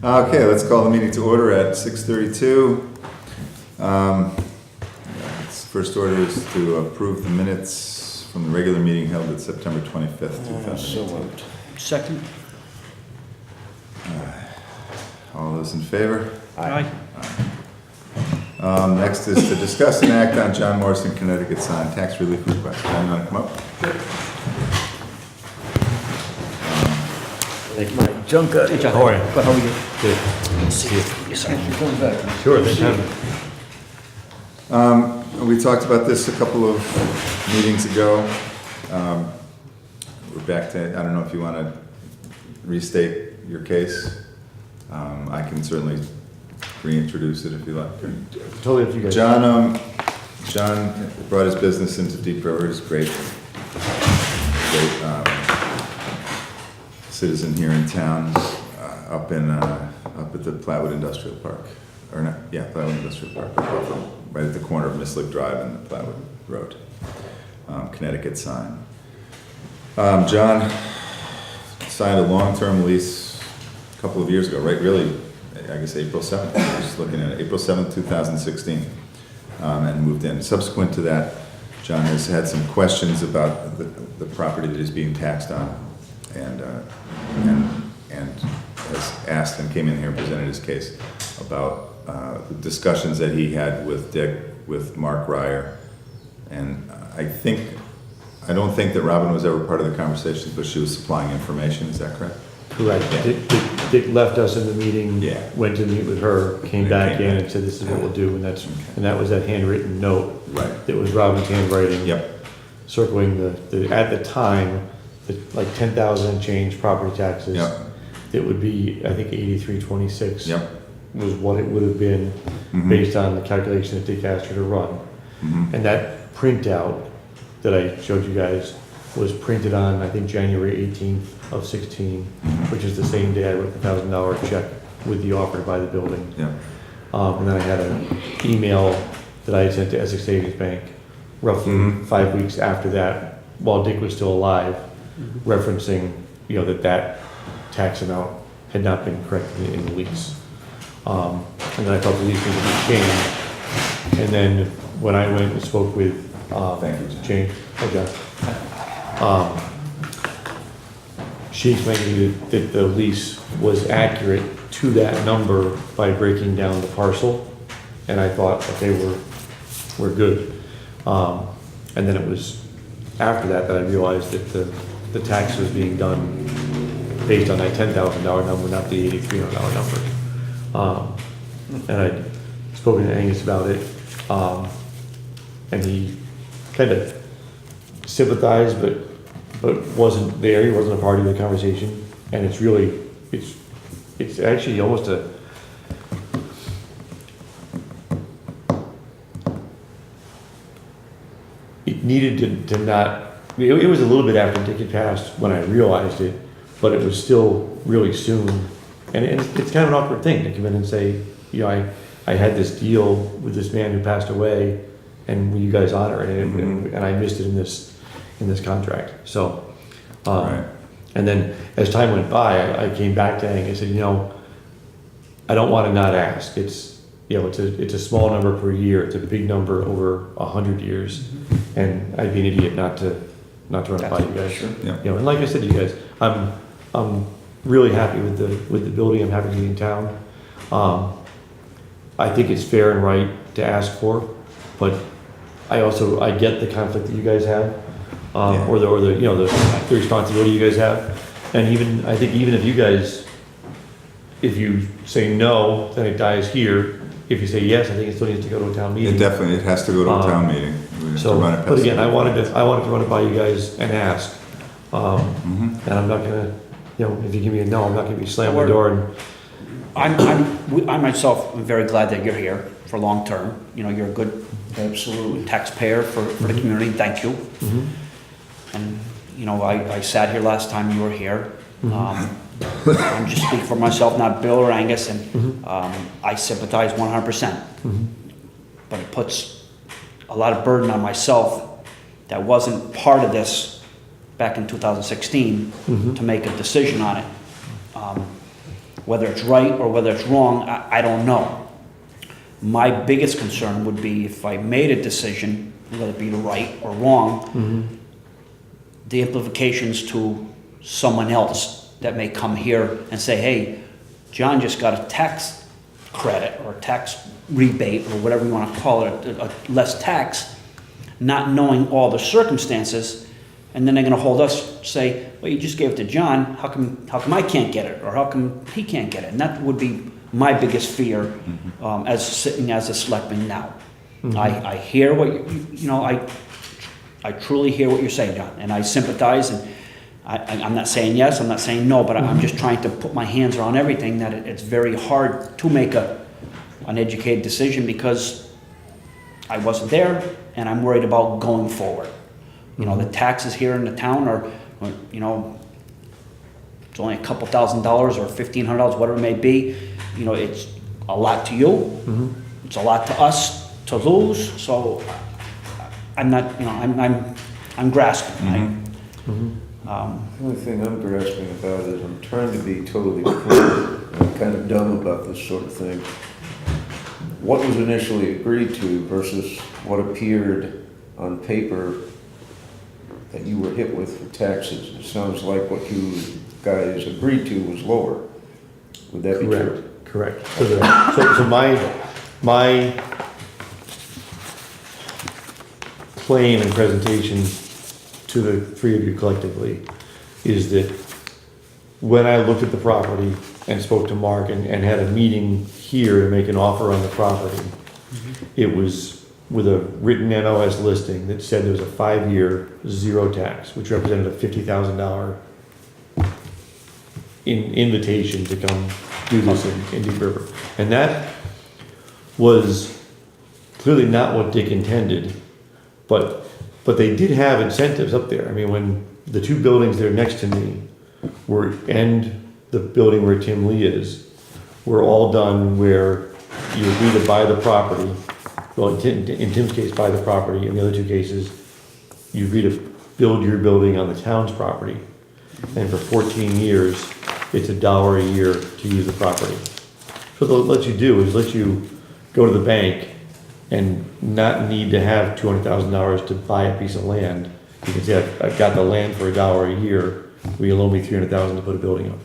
Okay, let's call the meeting to order at 6:32. First order is to approve the minutes from the regular meeting held at September 25th, 2018. So moved. Second. All those in favor? Aye. Next is to discuss and act on John Morrison, Connecticut sign tax relief request. John, you want to come up? Take my junk out. Hey, John. How are you? Good, how are you? Good. See you. Yes, sir. Sure, they have. We talked about this a couple of meetings ago. We're back to, I don't know if you want to restate your case. I can certainly reintroduce it if you like. Totally up to you guys. John brought his business into Deep River. He's a great citizen here in town, up at the Platwood Industrial Park, or not? Yeah, Platwood Industrial Park, right at the corner of Mislick Drive and the Platwood Road, Connecticut sign. John signed a long-term lease a couple of years ago, right? Really, I guess April 7th. I was just looking at it, April 7th, 2016, and moved in. Subsequent to that, John has had some questions about the property that is being taxed on, and has asked and came in here and presented his case about the discussions that he had with Dick, with Mark Ryer, and I don't think that Robin was ever part of the conversations, but she was supplying information. Is that correct? Correct. Yeah. Dick left us in the meeting, Yeah. went to meet with her, came back in and said, this is what we'll do, and that was that handwritten note. Right. That was Robin's handwriting. Yep. Circling at the time, like 10,000 and change property taxes. Yep. It would be, I think, 8326. Yep. Was what it would have been based on the calculation that Dick asked her to run. And that printout that I showed you guys was printed on, I think, January 18th of 16, which is the same day I wrote the $1,000 check with the offer to buy the building. Yeah. And then I had an email that I had sent to Essex Savings Bank roughly 5 weeks after that, while Dick was still alive, referencing, that tax amount had not been corrected in the lease. And then I thought the lease needed to be changed. And then when I went and spoke with Thank you, John. Jane, she explained to me that the lease was accurate to that number by breaking down the parcel. And I thought, okay, we're good. And then it was after that I realized that the tax was being done based on that $10,000 number, not the $8,300 number. And I'd spoken to Angus about it, and he kind of sympathized, but wasn't there. He wasn't a part of the conversation, and it's actually almost it needed to not. It was a little bit after Dick had passed when I realized it, but it was still really soon. And it's kind of an awkward thing to come in and say, I had this deal with this man who passed away, and will you guys honor it? And I missed it in this contract. So, Right. And then as time went by, I came back to Hank and said, I don't want to not ask. It's a small number per year. It's a big number over 100 years, and I'd be an idiot not to run it by you guys. Sure. Yeah. And like I said to you guys, I'm really happy with the building. I'm happy to be in town. I think it's fair and right to ask for, but I get the conflict that you guys have, or the responsibility you guys have, and even I think even if if you say no, then it dies here. If you say yes, I think it still needs to go to a town meeting. It has to go to a town meeting. We have to run it past But again, the- I wanted to run it by you guys and ask, and I'm not gonna, if you give me a no, I'm not gonna be slamming the door and. I myself am very glad that you're here for long term. You're a good Absolutely. taxpayer for the community. Thank you. And, I sat here last time you were here. I'm just speaking for myself, not Bill or Angus, and I sympathize 100%. But it puts a lot of burden on myself that wasn't part of this back in 2016 to make a decision on it. Whether it's right or whether it's wrong, I don't know. My biggest concern would be if I made a decision, whether it be right or wrong, the implications to someone else that may come here and say, hey, John just got a tax credit or tax rebate or whatever you want to call it, a less tax, not knowing all the circumstances, and then they're going to hold us, say, well, you just gave it to John, how come I can't get it, or how come he can't get it? And that would be my biggest fear as sitting as a selectman now. I hear what you know, I truly hear what you're saying, John, and I sympathize, and I'm not saying yes, I'm not saying no, but I'm just trying to put my hands around everything, that it's very hard to make an educated decision because I wasn't there, and I'm worried about going forward. You know, the taxes here in the town are, you know, it's only a couple $1,000 or $1,500, whatever it may be. You know, it's a lot to you. It's a lot to us to lose. So I'm not, you know, I'm grasping. The only thing I'm grasping about is I'm trying to be totally clear. I'm kind of dumb about this sort of thing. What was initially agreed to versus what appeared on paper that you were hit with for taxes? It sounds like what you guys agreed to was lower. Would that be true? Correct. So my claim and presentation to the three of you collectively is that when I looked at the property and spoke to Mark and had a meeting here to make an offer on the property, it was with a written NOS listing that said there was a 5-year zero tax, which represented a $50,000 invitation to come do this in Deep River. And that was clearly not what Dick intended, but they did have incentives up there. I mean, when the two buildings that are next to me and the building where Tim Lee is, were all done where you agree to buy the property. Well, in Tim's case, buy the property. In the other two cases, you agree to build your building on the town's property. And for 14 years, it's $1 a year to use the property. So what they'll let you do is let you go to the bank and not need to have $200,000 to buy a piece of land. You can say, I've got the land for $1 a year. Will you loan me $300,000 to put a building up?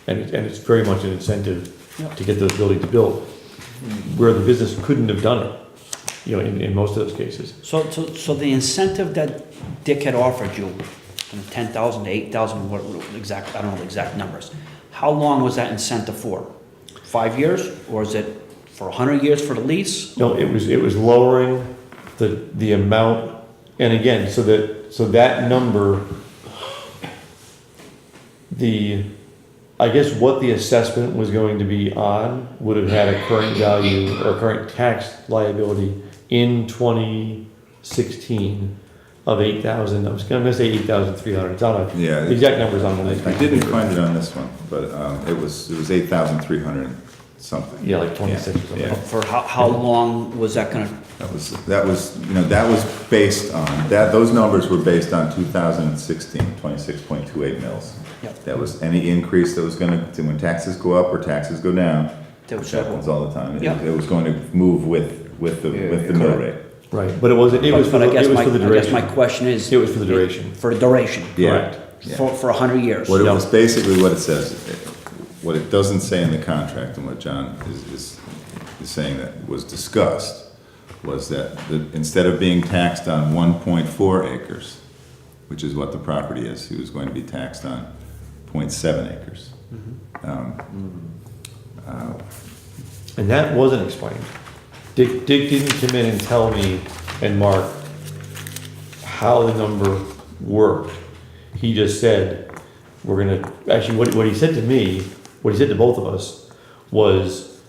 And it's very much an incentive to get those buildings built, where the business couldn't have done it, you know, in most of those cases. So the incentive that Dick had offered you, from 10,000 to 8,000, what exact, I don't know the exact numbers. How long was that incentive for? 5 years, or is it for 100 years for the lease? No, it was lowering the amount, and again, so that number, I guess what the assessment was going to be on would have had a current value or current tax liability in 2016 of 8,000. I was going to say 8,300. It's on Yeah. the exact numbers on the next. I didn't find it on this one, but it was 8,300 something. Yeah, like 26 or something. Yeah. For how long was that gonna, That was that was based on those numbers were based on 2016, 26.28 mils. Yep. That was any increase that was going to, when taxes go up or taxes go down, That which was- happens all the time. Yep. It was going to move with the mill correct. rate. Right, but it was for but I the guess duration. my question is. It was for the duration. For the duration. Yeah. Correct. Yeah. For 100 years. What it Yep. was basically what it says, what it doesn't say in the contract, and what John is saying that was discussed, was that instead of being taxed on 1.4 acres, which is what the property is, he was going to be taxed on 0.7 acres. And that wasn't explained. Dick didn't come in and tell me and Mark how the number worked. He just said, actually what he said to me, what he said to both of us was,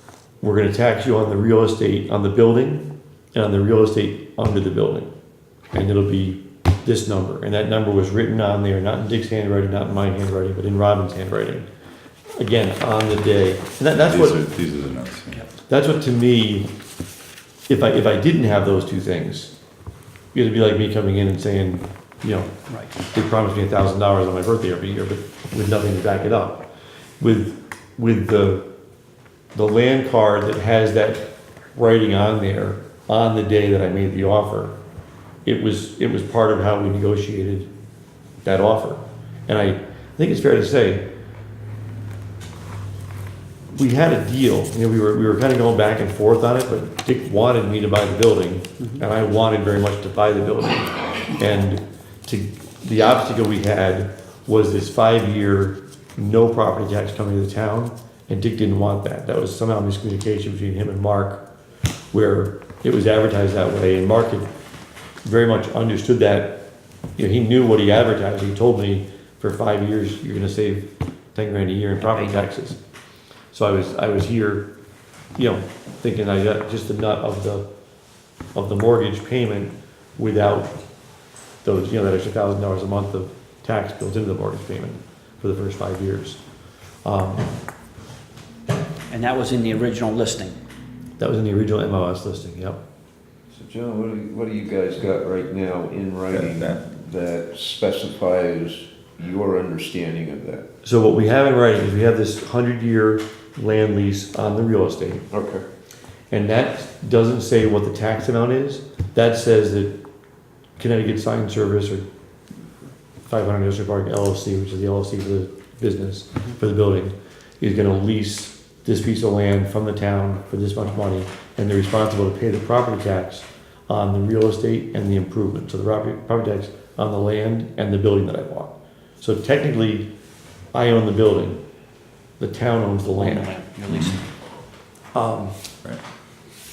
we're gonna tax you on the real estate, on the building, and on the real estate under the building. And it'll be this number. And that number was written on there, not in Dick's handwriting, not in my handwriting, but in Robin's handwriting. Again, on the day. And that's These are the notes. Yeah. That's what, to me, if I didn't have those two things, it'd be like me coming in and saying, you know, Right. they promised me $1,000 on my birthday every year, but with nothing to back it up. With with the land card that has that writing on there on the day that I made the offer, it was part of how we negotiated that offer. And I think it's fair to say, we had a deal, we were kind of going back and forth on it, but Dick wanted me to buy the building, and I wanted very much to buy the building. And the obstacle we had was this 5-year, no property tax coming to the town, and Dick didn't want that. That was somehow miscommunication between him and Mark, where it was advertised that way, and Mark had very much understood that. He knew what he advertised. He told me for 5 years, you're gonna save 10 grand a year in property taxes. So I was here, thinking I got just the nut of the mortgage payment without those, that extra $1,000 a month of tax built into the mortgage payment for the first 5 years. And that was in the original listing. That was in the original MLS listing, yep. So John, what do you guys got right now in writing That- that specifies your understanding of that? So what we have in writing is we have this 100-year land lease on the real estate, Okay. and that doesn't say what the tax amount is. That says that Connecticut Sign Service or 500 Industrial Park LLC, which is the LLC for the business, for the building, is gonna lease this piece of land from the town for this much money, and they're responsible to pay the property tax on the real estate and the improvement. So the property tax on the land and the building that I bought. So technically, I own the building, the town owns the land. You're leasing. Right.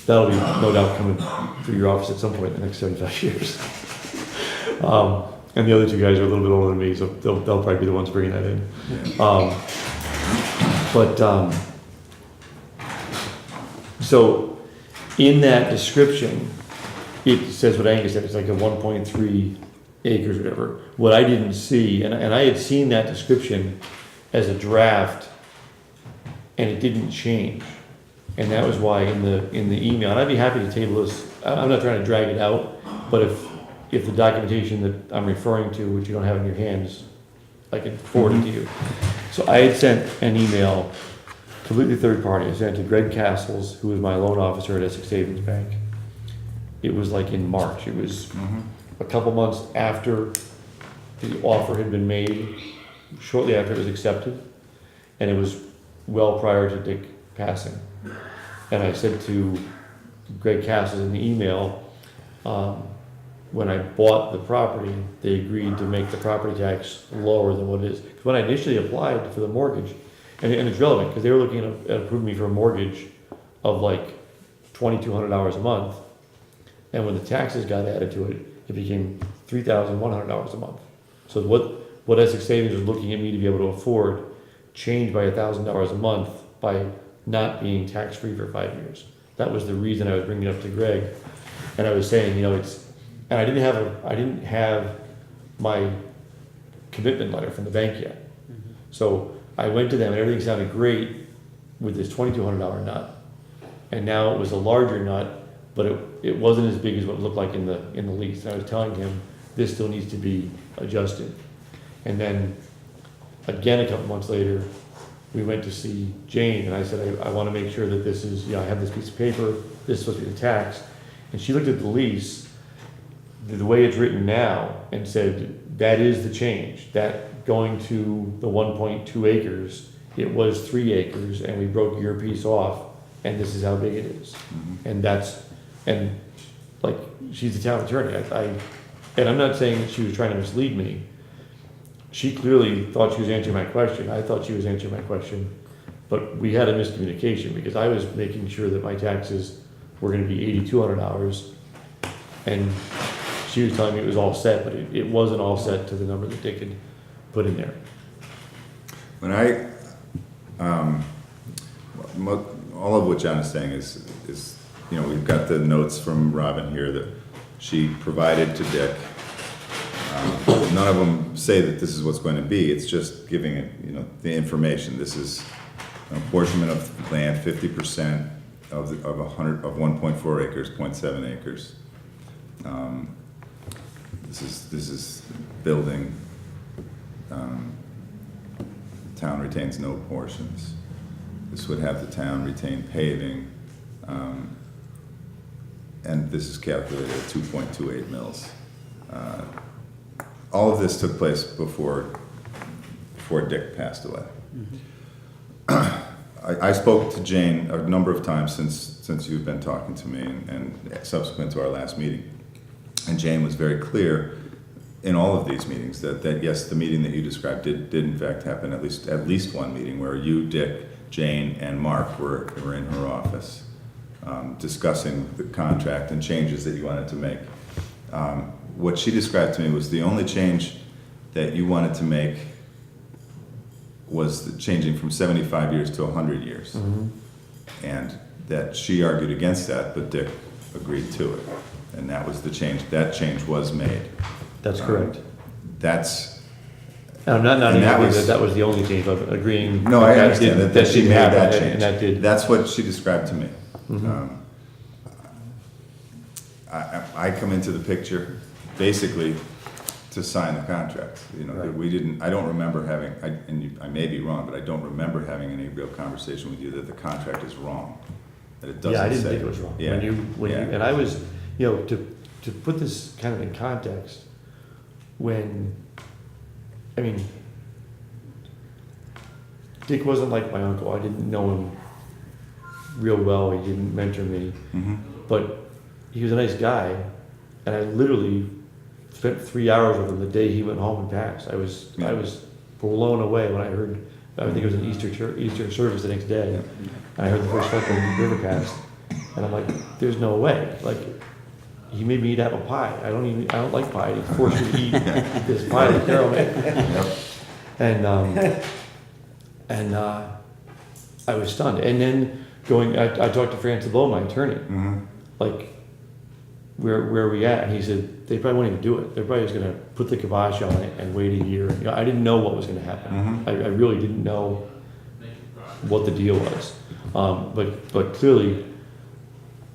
That'll be no doubt coming through your office at some point in the next 75 years. And the other two guys are a little bit older than me, so they'll probably be the ones bringing that in. So in that description, it says what Angus said, it's like a 1.3 acres or whatever. What I didn't see, and I had seen that description as a draft, and it didn't change. And that was why in the email, and I'd be happy to table this, I'm not trying to drag it out, but if the documentation that I'm referring to, which you don't have in your hands, I can forward it to you. So I had sent an email, completely third party, I sent it to Greg Castles, who was my loan officer at Essex Savings Bank. It was like in March, it was a couple months after the offer had been made, shortly after it was accepted, and it was well prior to Dick passing. And I said to Greg Castles in the email, when I bought the property, they agreed to make the property tax lower than what it is. 'Cause when I initially applied for the mortgage, and it's relevant, because they were looking at approving me for a mortgage of like $2,200 a month, and when the taxes got added to it, it became $3,100 a month. So what Essex Savings was looking at me to be able to afford changed by $1,000 a month by not being tax-free for 5 years. That was the reason I was bringing it up to Greg, and I was saying, and I didn't have my commitment letter from the bank yet. So I went to them and everything sounded great with this $2,200 nut. And now it was a larger nut, but it wasn't as big as what it looked like in the lease. And I was telling him, this still needs to be adjusted. And then again, a couple months later, we went to see Jane, and I said, I want to make sure that this is, I have this piece of paper, this is supposed to be the tax. And she looked at the lease, the way it's written now, and said, that is the change. That going to the 1.2 acres, it was 3 acres, and we broke your piece off, and this is how big it is. And like, she's the town attorney. And I'm not saying that she was trying to mislead me. She clearly thought she was answering my question. I thought she was answering my question. But we had a miscommunication because I was making sure that my taxes were gonna be $8,200. And she was telling me it was all set, but it wasn't all set to the number that Dick had put in there. When all of what John is saying is, we've got the notes from Robin here that she provided to Dick. None of them say that this is what's going to be. It's just giving it, the information. This is an apportionment of land, 50% of 1.4 acres, 0.7 acres. This is building. Town retains no portions. This would have the town retain paving, and this is calculated at 2.28 mils. All of this took place before Dick passed away. I spoke to Jane a number of times since you've been talking to me and subsequent to our last meeting. And Jane was very clear in all of these meetings that yes, the meeting that you described did in fact happen, at least one meeting where you, Dick, Jane, and Mark were in her office discussing the contract and changes that you wanted to make. What she described to me was the only change that you wanted to make was the changing from 75 years to 100 years. And that she argued against that, but Dick agreed to it. And that was the change. That change was made. That's correct. That's, And I'm not and that agreeing was- that was the only change, but agreeing. no, I understand that she did made happen, that and change. that did. That's what she described to me. I come into the picture basically to sign the contract. You know, Right. we didn't, I don't remember having, I may be wrong, but I don't remember having any real conversation with you that the contract is wrong, that it doesn't say. Yeah, I didn't think it was wrong. Yeah, When you, yeah. and I was, you know, to put this kind of in context, I mean, Dick wasn't like my uncle. I didn't know him real well. He didn't mentor me, Mhm. but he was a nice guy, and I literally spent 3 hours with him the day he went home and passed. I was blown away when I heard. I think it was an Easter service the next day, and I heard the first Franklin River passed, and I'm like, "There's no way!" Like, he made me eat apple pie. I don't like pie. He forced me to eat this pie that Carol made, Yep. and I was stunned. And then I talked to Francis Lowe, my attorney, Mhm. like, where are we at? And he said, they probably won't even do it. They're probably just gonna put the kibosh on it and wait a year. You know, I didn't know what was gonna happen. I really didn't know what the deal was. But clearly,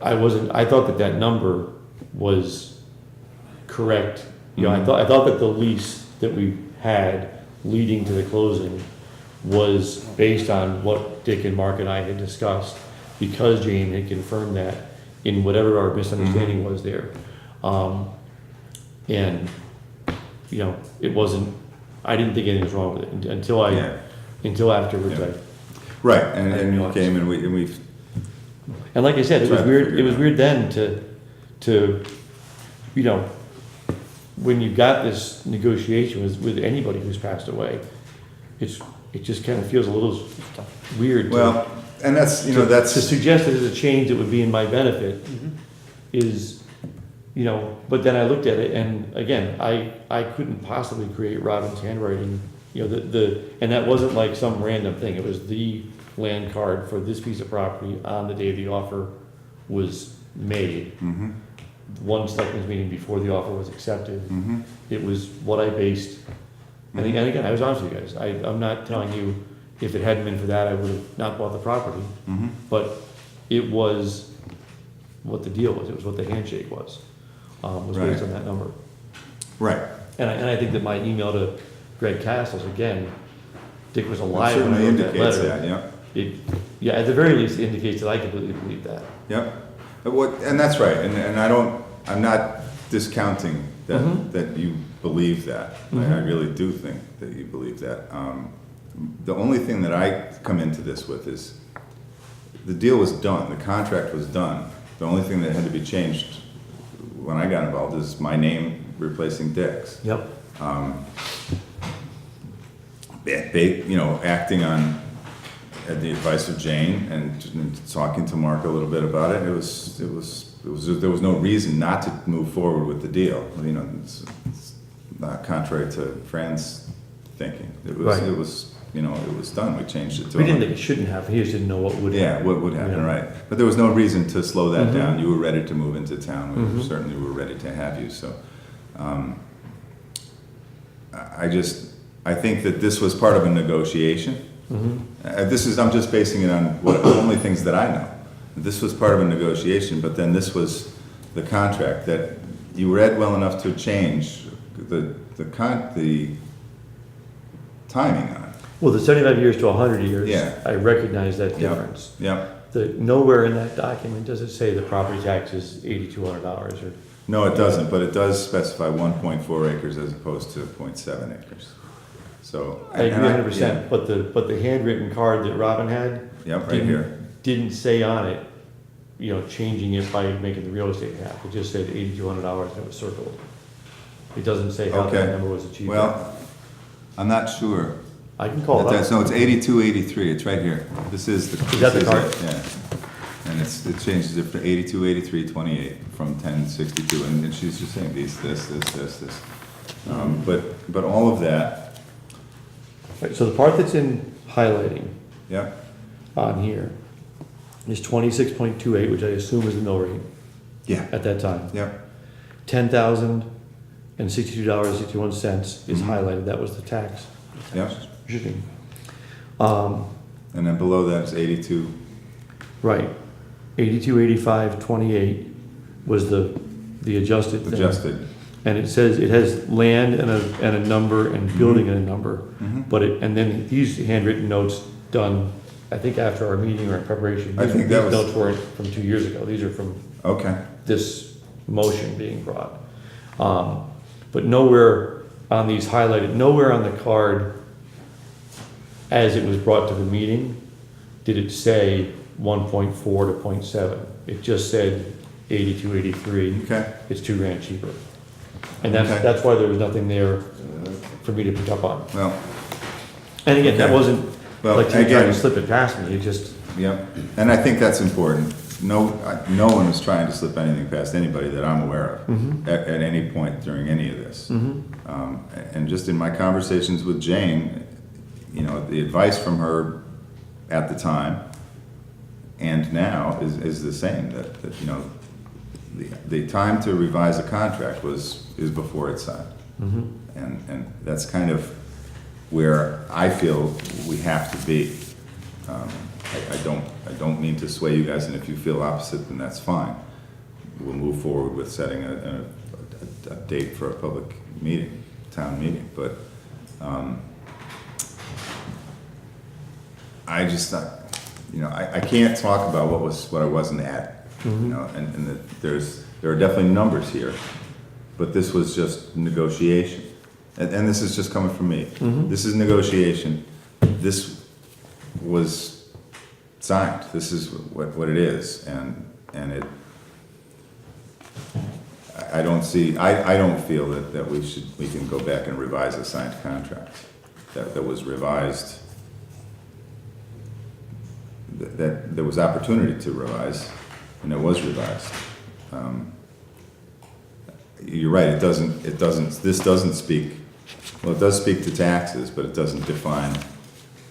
I thought that number was correct. You know, I thought that the lease that we had leading to the closing was based on what Dick and Mark and I had discussed, because Jane had confirmed that in whatever our misunderstanding was there. And, you know, it wasn't, I didn't think anything was wrong with it Yeah. until afterwards. Yeah. Right, and didn't you realize. came and we've, And like I said, it was Try to weird, figure it it was out. weird then to, you know, when you got this negotiation with anybody who's passed away, it just kind of feels a little weird to, well, and that's, you know, to that's, suggest that there's a change that would be in my benefit is, you know, but then I looked at it and again, I couldn't possibly create Robin's handwriting, you know, and that wasn't like some random thing. It was the land card for this piece of property on the day the offer was made. mhm, One selectmen's meeting before the offer was accepted. mhm. It was what I based, and again, I was honest with you guys. I'm not telling you if it hadn't been for that, I would have not bought the property. Mhm. But it was what the deal was. It was what the handshake was based Right. on that number. Right, And I think that my email to Greg Castles, again, Dick was alive when I certainly wrote that indicates letter. that, yeah. Yeah, at the very least, it indicates that I completely believe that. Yep. And that's right, and I'm not discounting that, Mhm. that you believe that. I Mhm. really do think that you believe that. The only thing that I come into this with is, the deal was done, the contract was done. The only thing that had to be changed when I got involved is my name replacing Dick's. Yep. You know, acting on at the advice of Jane and talking to Mark a little bit about it, there was no reason not to move forward with the deal. You know, it's not contrary to Fran's thinking. Right. It was, you know, it was done. We changed it to. We didn't think it shouldn't happen. He just didn't know what would happen. Yeah, what would happen, Yeah. right. But there was no reason to slow that Mhm. down. You were ready to move into town. We Mhm. certainly were ready to have you, so. I think that this was part of a negotiation. Mhm. I'm just basing it on only things that I know. This was part of a negotiation, but then this was the contract that you read well enough to change the timing on it. Well, the 75 years to 100 years, Yeah. I recognize that Yeah. difference. Yep. Nowhere in that document does it say the property tax is $8,200 or, No, it doesn't, but it does specify 1.4 acres as opposed to 0.7 acres. So. I agree and 100%, but the handwritten card that Robin had Yeah, Yep, right didn't- here. didn't say on it, changing it by making the real estate half. It just said $8,200 and it was circled. It doesn't say how Okay. that number was achieved. Well, I'm not sure. I can call But it that's, up. no, it's 8283, it's right here. This is the. Is that the this card? it, Yeah. And it changes it from 828328 from 1062, and she's just saying this. But all of that, Right, so the part that's in highlighting yep, on here is 26.28, which I assume is the mill rate yeah, at that time. yep, $10,062.61 is Mhm. highlighted, that was the tax. yep. Shipping. And then below that is 82, Right, 8285.28 was the adjusted thing. adjusted. And it says, it has land and a number and building and a number, Mhm. but and then these handwritten notes done, I think after our meeting or in preparation. I think that These was- notes weren't from 2 years ago, these are from Okay, this motion being brought. But nowhere on these highlighted, nowhere on the card as it was brought to the meeting, did it say 1.4 to 0.7. It just said 82, 83. okay, It's $2,000 cheaper. And Okay. that's why there was nothing there for me to pick up on. well, And again, that Okay. wasn't well, like you were trying again, to slip it past me, it just, yep, and I think that's important. No one was trying to slip anything past anybody that I'm aware of at any point during any of this. And just in my conversations with Jane, the advice from her at the time and now is the same, that the time to revise a contract is before it's signed. And that's kind of where I feel we have to be. I don't mean to sway you guys, and if you feel opposite, then that's fine. We'll move forward with setting a date for a public meeting, town meeting, but, I just, I can't talk about what I wasn't at, and there are definitely numbers here, but this was just negotiation. And this is just coming from me. This is negotiation. This was signed. This is what it is, and it. I don't feel that we can go back and revise a signed contract that was revised. That there was opportunity to revise, and it was revised. You're right. It doesn't. This doesn't speak. Well, it does speak to taxes, but it doesn't define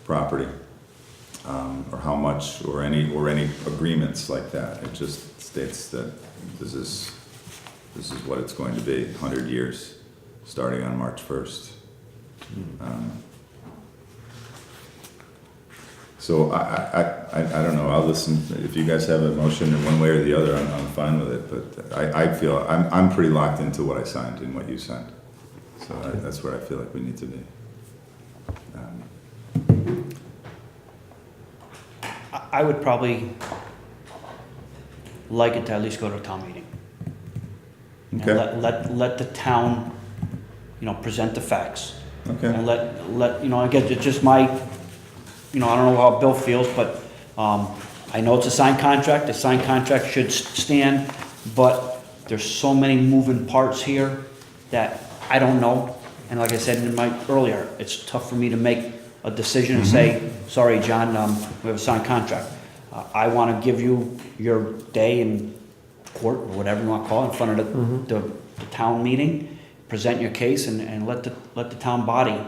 property. Or how much, or any agreements like that. It just states that this is what it's going to be, 100 years, starting on March 1st. So I don't know, I'll listen, if you guys have a motion in one way or the other, I'm fine with it, but I feel, I'm pretty locked into what I signed and what you signed. So that's where I feel like we need to be. I would probably like it to at least go to a town meeting. And Okay, let the town, present the facts. okay, And again, it's just my, I don't know how Bill feels, but, I know it's a signed contract, the signed contract should stand, but there's so many moving parts here that I don't know. And like I said earlier, it's tough for me to make a decision and say, sorry, John, we have a signed contract. I wanna give you your day in court, or whatever you wanna call it, in front of the town meeting, present your case and let the town body,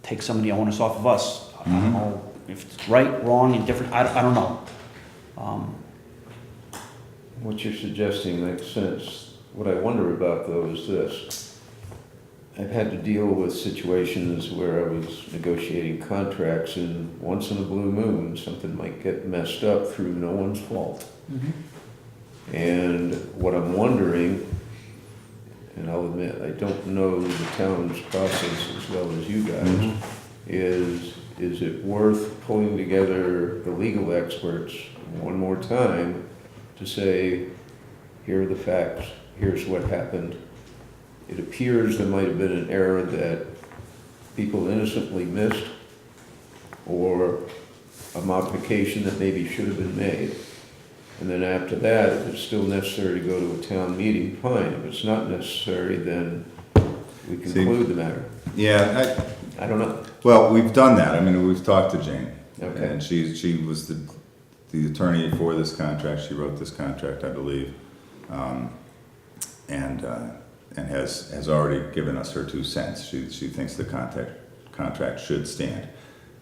take some of the onus off of us. I don't know if it's right, wrong, indifferent, I don't know. What you're suggesting makes sense. What I wonder about though is this. I've had to deal with situations where I was negotiating contracts and once in a blue moon, something might get messed up through no one's fault. And what I'm wondering, and I'll admit, I don't know the town's process as well as you guys, is it worth pulling together the legal experts one more time to say, here are the facts, here's what happened. It appears there might have been an error that people innocently missed, or a modification that maybe should have been made. And then after that, if it's still necessary to go to a town meeting, fine. If it's not necessary, then we See- conclude the matter. Yeah, I don't know. well, we've done that. I mean, we've talked to Jane. Okay. And she was the attorney for this contract. She wrote this contract, I believe. And has already given us her 2 cents. She thinks the contract should stand.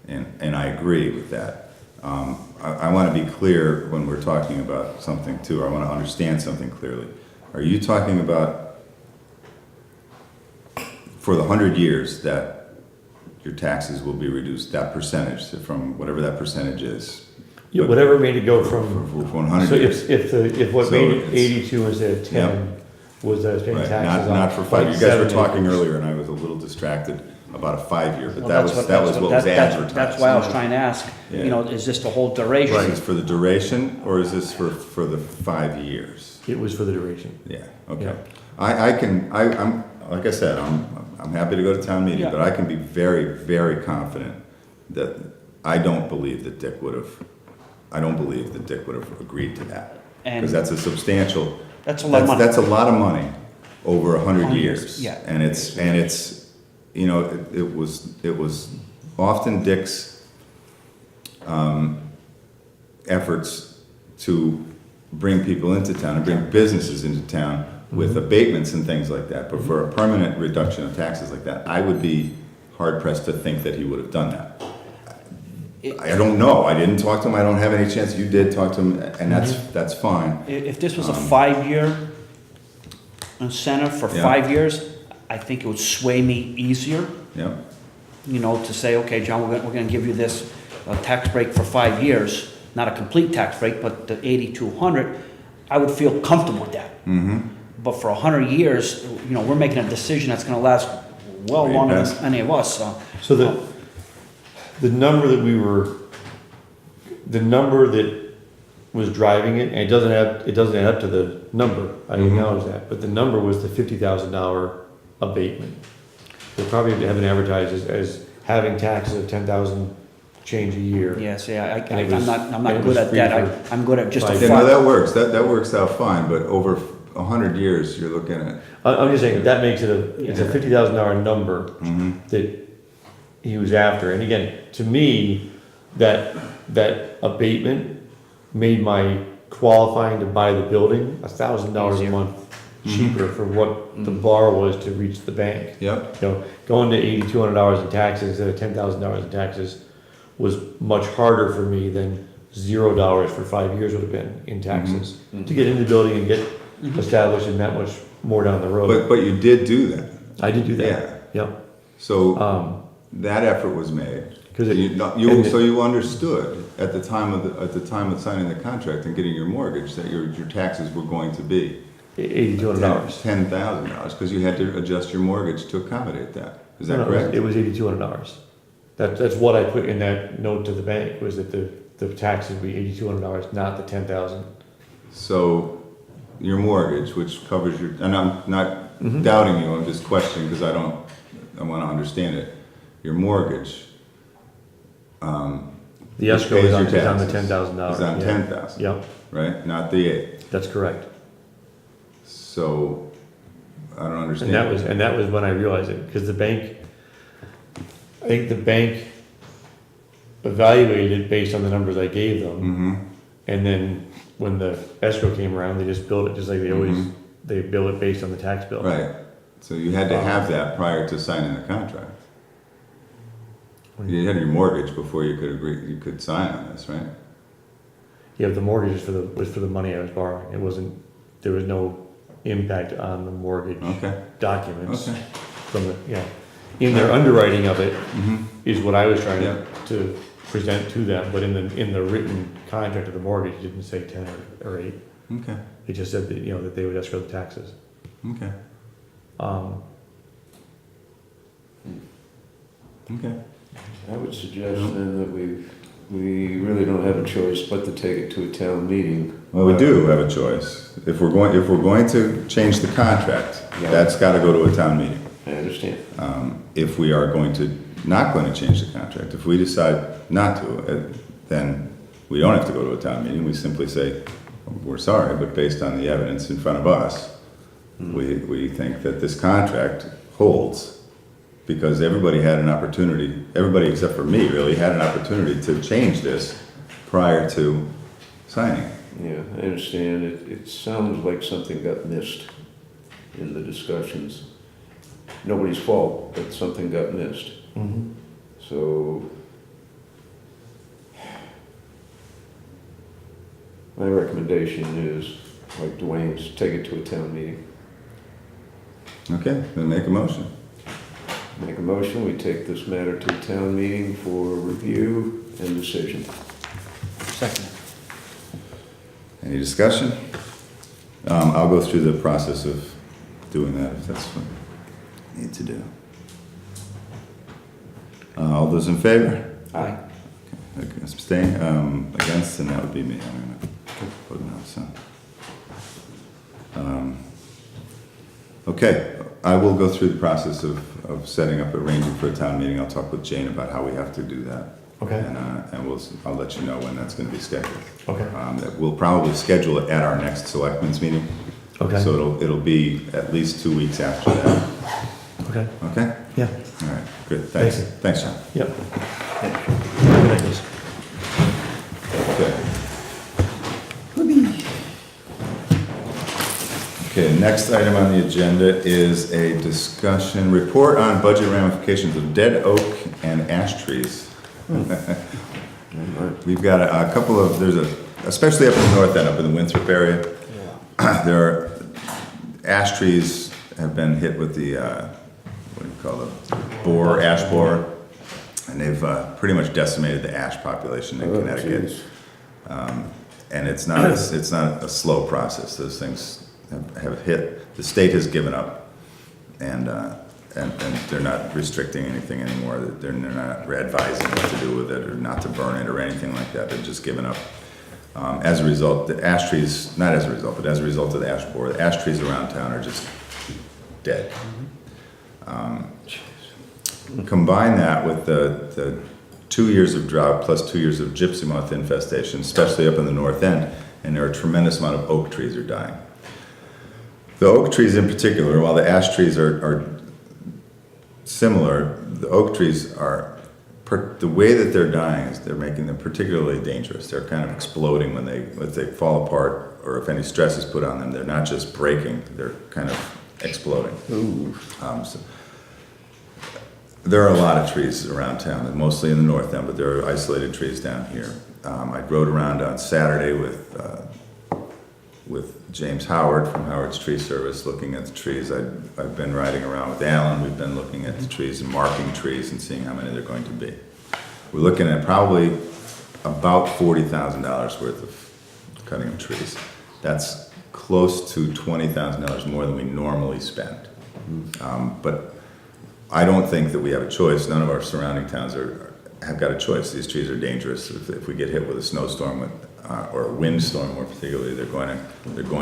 And I agree with that. I want to be clear when we're talking about something too. I want to understand something clearly. Are you talking about for the 100 years that your taxes will be reduced, that percentage, from whatever that percentage is? Yeah, whatever made it go from, For 100 so years? if what So made it it's- 82 instead of 10 was that I was paying Right, taxes not on for 5. like You guys were 7 talking acres. earlier and I was a little distracted about a 5-year, but Well, that was what was advertised. That's why I was trying to ask, Yeah. you know, is this the whole duration? Is this for the duration or is this for the 5 years? It was for the duration. Yeah, okay. Yeah. I'm, like I said, I'm happy to go to town meeting, Yeah. but I can be very, very confident that I don't believe that Dick would have agreed to that. And Because that's a substantial, that's a lot of money. that's a lot of money over 100 years. Yeah. And it's, you know, it was often Dick's efforts to bring people into town and bring businesses into town with abatements and things like that. But for a permanent reduction of taxes like that, I would be hard pressed to think that he would have done that. I don't know. I didn't talk to him. I don't have any chance. You did talk to him, and that's fine. If this was a 5-year incentive for Yeah. 5 years, I think it would sway me easier, Yeah. you know, to say, okay, John, we're gonna give you this tax break for 5 years, not a complete tax break, but the 8,200, I would feel comfortable with that. Mm-hmm. But for 100 years, you know, we're making a decision that's gonna last well Way longer past. than any of us, so. So the number that was driving it, and it doesn't add up to the number, I Mhm. acknowledge that, but the number was the $50,000 abatement. They probably haven't advertised as having taxes of 10,000 change a year. Yeah, see, And it I'm was- not and it good was at free that. for I'm good at just a 5 Yeah, no, five. that works. That works out fine, but over 100 years, you're looking at, I'm just saying, that makes it it's a $50,000 number that he was after. And again, to me, that abatement made my qualifying to buy the building $1,000 a Easier. month cheaper for what the bar was to reach the bank. yep, You know, going to $8,200 in taxes instead of $10,000 in taxes was much harder for me than $0 for 5 years would have been in taxes. To get into the building and get established and that much more down the road. but you did do that. I did do Yeah. that, yeah. So that effort was made. 'Cause it- You so you understood at the time of signing the contract and getting your mortgage that your taxes were going to be $8,200. $10,000 because you had to adjust your mortgage to accommodate that. Is that correct? It was $8,200. That's what I put in that note to the bank, was that the taxes would be $8,200, not the 10,000. So your mortgage, which covers your, and I'm not doubting you, I'm just questioning because I want to understand it. Your mortgage. The which escrow pays is on your the taxes, $10,000. Is on yeah. 10,000, Yep, right? Not the 8. that's correct. So I don't understand. And that was when I realized it, because I think the bank evaluated it based on the numbers I gave them. Mm-hmm. And then when the escrow came around, they just billed it just like they always, Mhm. they bill it based on the tax bill. Right. So you had to have that prior to signing the contract. You had your mortgage before you could agree, you could sign on this, right? Yeah, but the mortgage was for the money I was borrowing. It wasn't, there was no impact on the mortgage Okay. documents Okay. from the, yeah. In their underwriting of it Mm-hmm. is what I was trying Yeah. to present to them, but in the written contract of the mortgage, it didn't say 10 or 8. Okay. It just said that, that they would escrow the taxes. Okay. Um, Okay. I would suggest then that we really don't have a choice but to take it to a town meeting. Well, we do have a choice. If we're going to change the contract, Yeah. that's gotta go to a town meeting. I understand. If we are not going to change the contract, if we decide not to, then we don't have to go to a town meeting. We simply say, we're sorry, but based on the evidence in front of us, we think that this contract holds, because everybody had an opportunity, everybody except for me really, had an opportunity to change this prior to signing. Yeah, I understand. It sounds like something got missed in the discussions. Nobody's fault, but something got missed. So my recommendation is, like Dwayne's, take it to a town meeting. Okay, then make a motion. Make a motion, we take this matter to a town meeting for review and decision. Second. Any discussion? I'll go through the process of doing that if that's what I need to do. All those in favor? Aye. Abstain, against, and that would be me. I'm gonna vote no, so. Okay, I will go through the process of setting up, arranging for a town meeting. I'll talk with Jane about how we have to do that. Okay. And I'll let you know when that's gonna be scheduled. Okay. That we'll probably schedule it at our next selectmen's meeting. Okay. So it'll be at least 2 weeks after that. Okay, Okay? yeah, All right, good, thanks. Thank you. Thanks, John. yep. Okay. Okay, next item on the agenda is a discussion, report on budget ramifications of dead oak and ash trees. We've got a couple of, especially up in the north end, up in the Winthrop area, there are, ash trees have been hit with the, what do you call it, ash borer, and they've pretty much decimated the ash population in Connecticut. geez. And it's not a slow process. Those things have hit. The state has given up, and they're not restricting anything anymore. They're not advising what to do with it or not to burn it or anything like that. They've just given up. As a result, the ash trees, not as a result, but as a result of the ash borer, the ash trees around town are just dead. Combine that with the 2 years of drought plus 2 years of gypsy moth infestation, especially up in the north end, and there are a tremendous amount of oak trees are dying. The oak trees in particular, while the ash trees are similar, the oak trees are, the way that they're dying is they're making them particularly dangerous. They're kind of exploding when they fall apart, or if any stress is put on them. They're not just breaking, they're kind of exploding. So there are a lot of trees around town, and mostly in the north end, but there are isolated trees down here. I rode around on Saturday with James Howard from Howard's Tree Service, looking at the trees. I've been riding around with Alan. We've been looking at the trees and marking trees and seeing how many they're going to be. We're looking at probably about $40,000 worth of cutting of trees. That's close to $20,000 more than we normally spend. But I don't think that we have a choice. None of our surrounding towns have got a choice. These trees are dangerous. If we get hit with a snowstorm or a windstorm, more particularly, they're going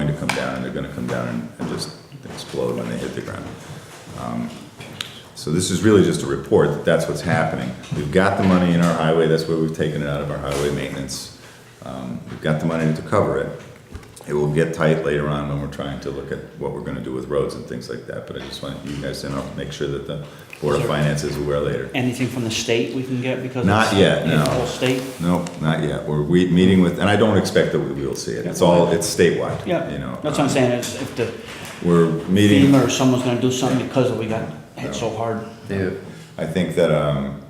to come down, and they're going to come down and just explode when they hit the ground. So this is really just a report that that's what's happening. We've got the money in our highway. That's where we've taken it out of our highway maintenance. We've got the money to cover it. It will get tight later on when we're trying to look at what we're going to do with roads and things like that. But I just want you guys to know, make sure that the Board of Finance is aware later. Anything from the state we can get because Not it's yet, no. the whole state? No, not yet. We're meeting with, and I don't expect that we will see it. It's statewide. Yeah, You know. that's what I'm saying, is if the We're meeting. FEMA or someone's gonna do something because we got hit so hard. Yeah. I think that I'm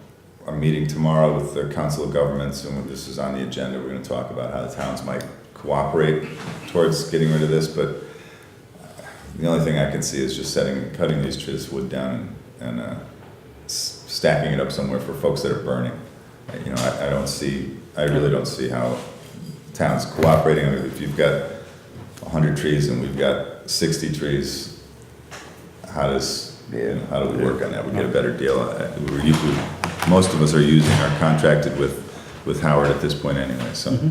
meeting tomorrow with the Council of Governments, and this is on the agenda. We're going to talk about how the towns might cooperate towards getting rid of this, but the only thing I can see is just cutting these trees, wood down, and stacking it up somewhere for folks that are burning. You know, I really don't see how towns cooperating. I mean, if you've got 100 trees and we've got 60 trees, how does You know, how do we work on that? We get a better deal. Most of us are contracted with Howard at this point anyway, so.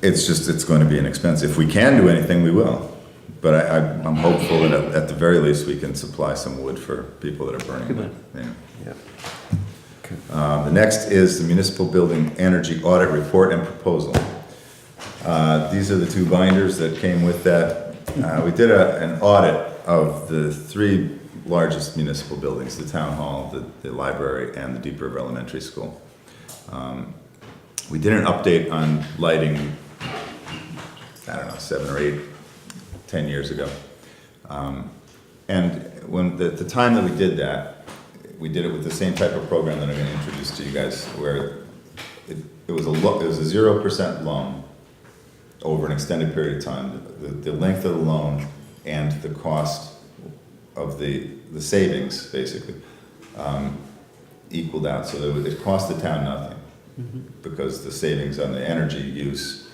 It's going to be an expense. If we can do anything, we will. But I'm hopeful that at the very least, we can supply some wood for people that are burning wood. Yeah. The next is the Municipal Building Energy Audit Report and Proposal. These are the two binders that came with that. We did an audit of the three largest municipal buildings, the Town Hall, the library, and the Deep River Elementary School. We did an update on lighting, I don't know, 7 or 8, 10 years ago. And when the time that we did that, we did it with the same type of program that I'm going to introduce to you guys, where it was a 0% loan over an extended period of time. The length of the loan and the cost of the savings, basically, equaled out. So it cost the town nothing, because the savings on the energy use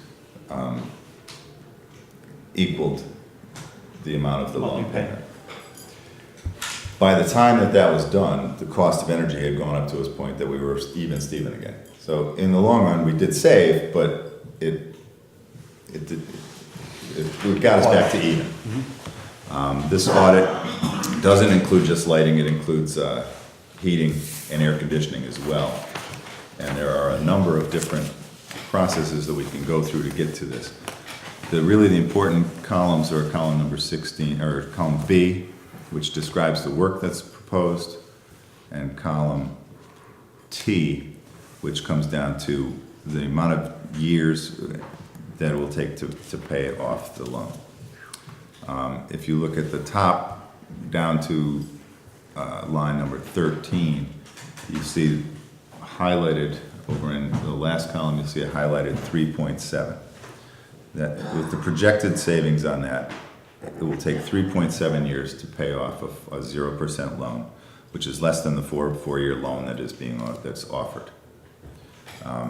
equaled the amount of the loan payment. By the time that was done, the cost of energy had gone up to a point that we were even Steven again. So in the long run, we did save, but it got us back to even. This audit doesn't include just lighting, it includes heating and air conditioning as well. And there are a number of different processes that we can go through to get to this. Really the important columns are column number 16, or column B, which describes the work that's proposed, and column T, which comes down to the amount of years that it will take to pay off the loan. If you look at the top down to line number 13, you see highlighted over in the last column, you'll see a highlighted 3.7. That with the projected savings on that, it will take 3.7 years to pay off a 0% loan, which is less than the four-year loan that's offered.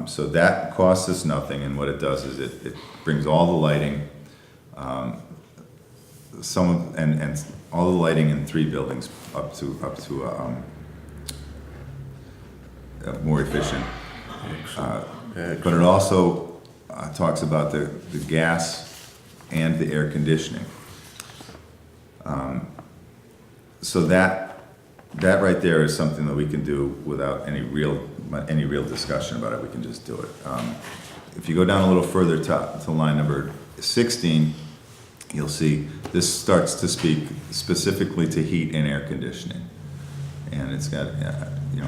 So that costs us nothing, and what it does is it brings all the lighting, and all the lighting in 3 buildings up to a more efficient. But it also talks about the gas and the air conditioning. So that right there is something that we can do without any real discussion about it. We can just do it. If you go down a little further to line number 16, you'll see this starts to speak specifically to heat and air conditioning, and it's got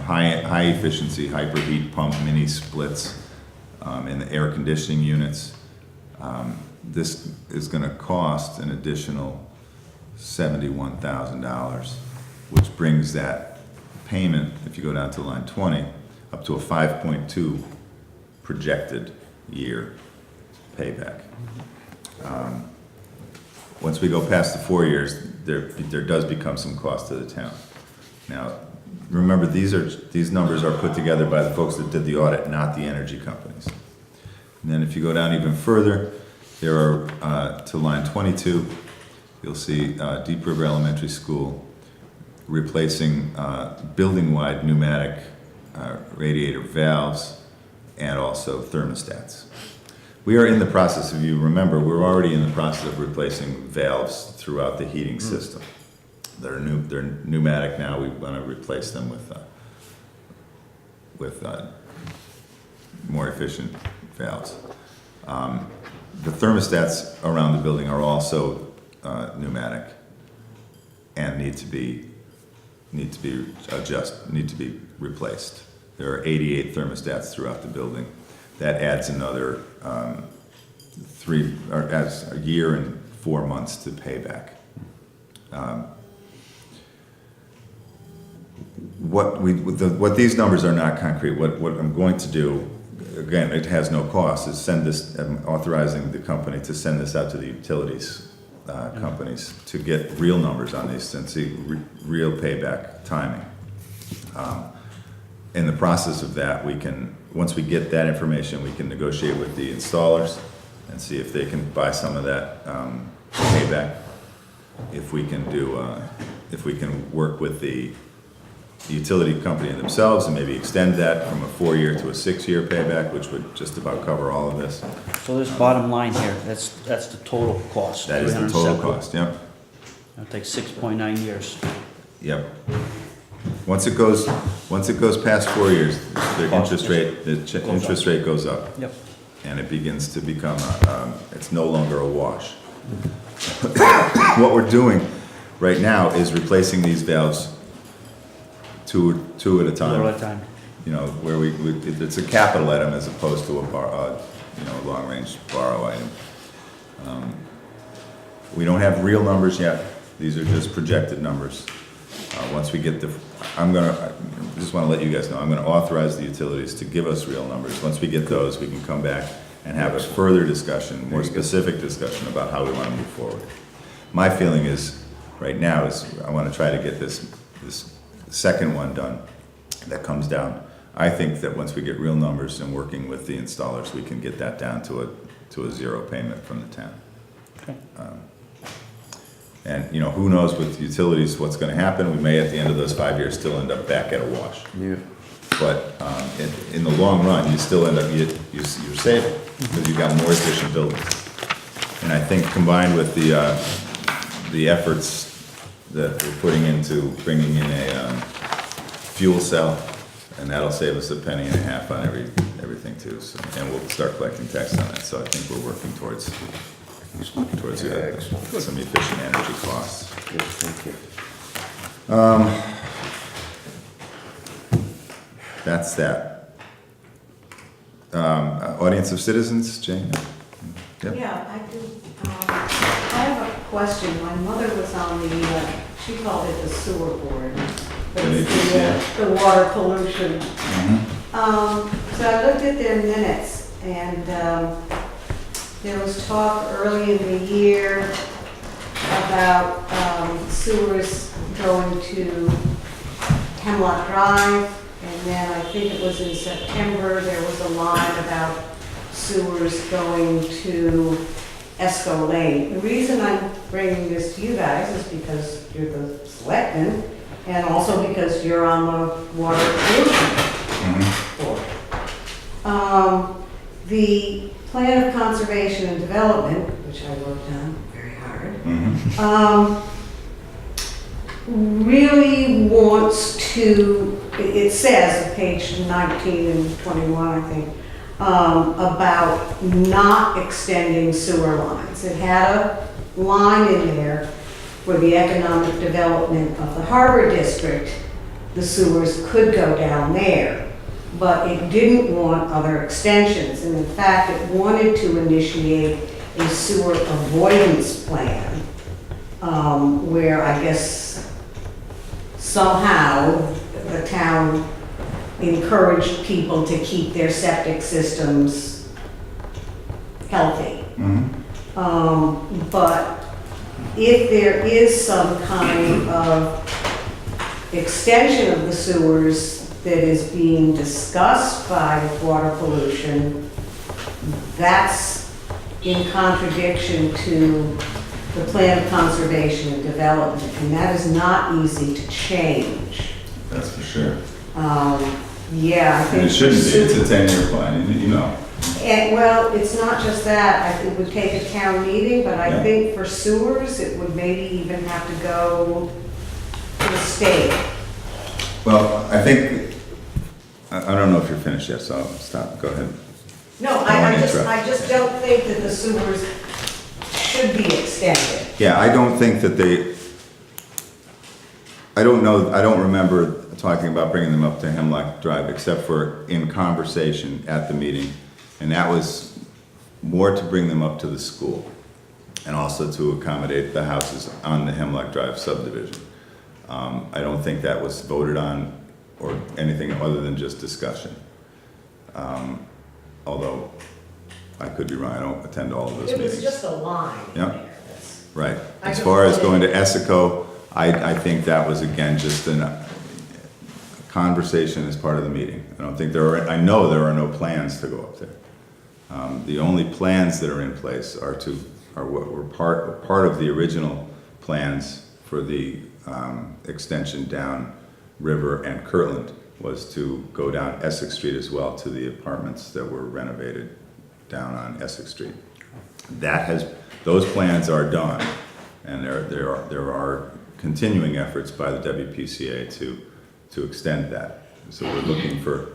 high efficiency hyperheat pump mini splits in the air conditioning units. This is going to cost an additional $71,000, which brings that payment, if you go down to line 20, up to a 5.2 projected year payback. Once we go past the 4 years, there does become some cost to the town. Now, remember, these numbers are put together by the folks that did the audit, not the energy companies. And then if you go down even further, there are, to line 22, you'll see Deep River Elementary School replacing building-wide pneumatic radiator valves and also thermostats. We are in the process, if you remember, we're already in the process of replacing valves throughout the heating system. They're pneumatic now. We want to replace them with more efficient valves. The thermostats around the building are also pneumatic and need to be replaced. There are 88 thermostats throughout the building. That adds another adds a year and 4 months to payback. What these numbers are not concrete. What I'm going to do, again, it has no cost, is send this, authorizing the company to send this out to the utilities companies to get real numbers on these and see real payback timing. In the process of that, once we get that information, we can negotiate with the installers and see if they can buy some of that payback. if we can do, if we can work with the utility company themselves and maybe extend that from a 4-year to a 6-year payback, which would just about cover all of this. So this bottom line here, that's the total cost. That is the total 370. cost, yep, It'll take 6.9 years. yep. Once it goes past 4 years, the interest rate goes up. Yep. And it begins to become, it's no longer a wash. What we're doing right now is replacing these valves two at a time. One at a time. You know, where it's a capital item as opposed to a long-range borrow item. We don't have real numbers yet. These are just projected numbers. Once we get I just want to let you guys know, I'm going to authorize the utilities to give us real numbers. Once we get those, we can come back and have a further discussion, more specific discussion about how we want to move forward. My feeling is, right now, is I want to try to get this second one done that comes down. I think that once we get real numbers and working with the installers, we can get that down to a zero payment from the town. Okay. And, you know, who knows with utilities what's gonna happen, we may at the end of those 5 years still end up back at a wash. Yeah. But, in the long run, you still end up, you're saving, because you've got more efficient buildings. And I think combined with the efforts that we're putting into bringing in a, fuel cell, and that'll save us $0.015 on everything too, so, and we'll start collecting tax on that, so I think we're working towards some efficient energy costs. Good, thank you. That's that. Audience of citizens, Jane? Yep. Yeah, I do. I have a question. My mother was on the, she called it the sewer board, but it's the water pollution. So I looked at their minutes, and there was talk early in the year about sewers going to Hemlock Drive, and then I think it was in September, there was a line about sewers going to Esco Lane. The reason I'm bringing this to you guys is because you're the selectmen, and also because you're on the water pollution board. The Plan of Conservation and Development, which I worked on very hard, really wants to, it says, page 19 and 21, I think, about not extending sewer lines. It had a line in there for the economic development of the harbor district. The sewers could go down there, but it didn't want other extensions. And in fact, it wanted to initiate a sewer avoidance plan, where I guess somehow the town encouraged people to keep their septic systems healthy. But if there is some kind of extension of the sewers that is being discussed by water pollution, that's in contradiction to the Plan of Conservation and Development, and that is not easy to change. That's for sure. Yeah, I think. And it shouldn't be, it's a 10-year plan, you know. And, well, it's not just that, I think it would take a town meeting, but I Yeah. think for sewers, it would maybe even have to go to the state. Well, I think, I don't know if you're finished yet, so I'll stop, go ahead. No, I I wanna just, interrupt. I just don't think that the sewers should be extended. Yeah, I don't think that I don't know, I don't remember talking about bringing them up to Hemlock Drive, except for in conversation at the meeting. And that was more to bring them up to the school, and also to accommodate the houses on the Hemlock Drive subdivision. I don't think that was voted on or anything other than just discussion. Although, I could be wrong, I don't attend all of those It meetings. was just a line in Yeah. there. That's- Right. I As just far as going wanted- to Essico, I think that was, again, just a conversation as part of the meeting. I don't think I know there are no plans to go up there. The only plans that are in place are what were part of the original plans for the extension down River and Kirtland was to go down Essex Street as well to the apartments that were renovated down on Essex Street. Those plans are done, and there are continuing efforts by the WPCA to extend that. So we're looking for,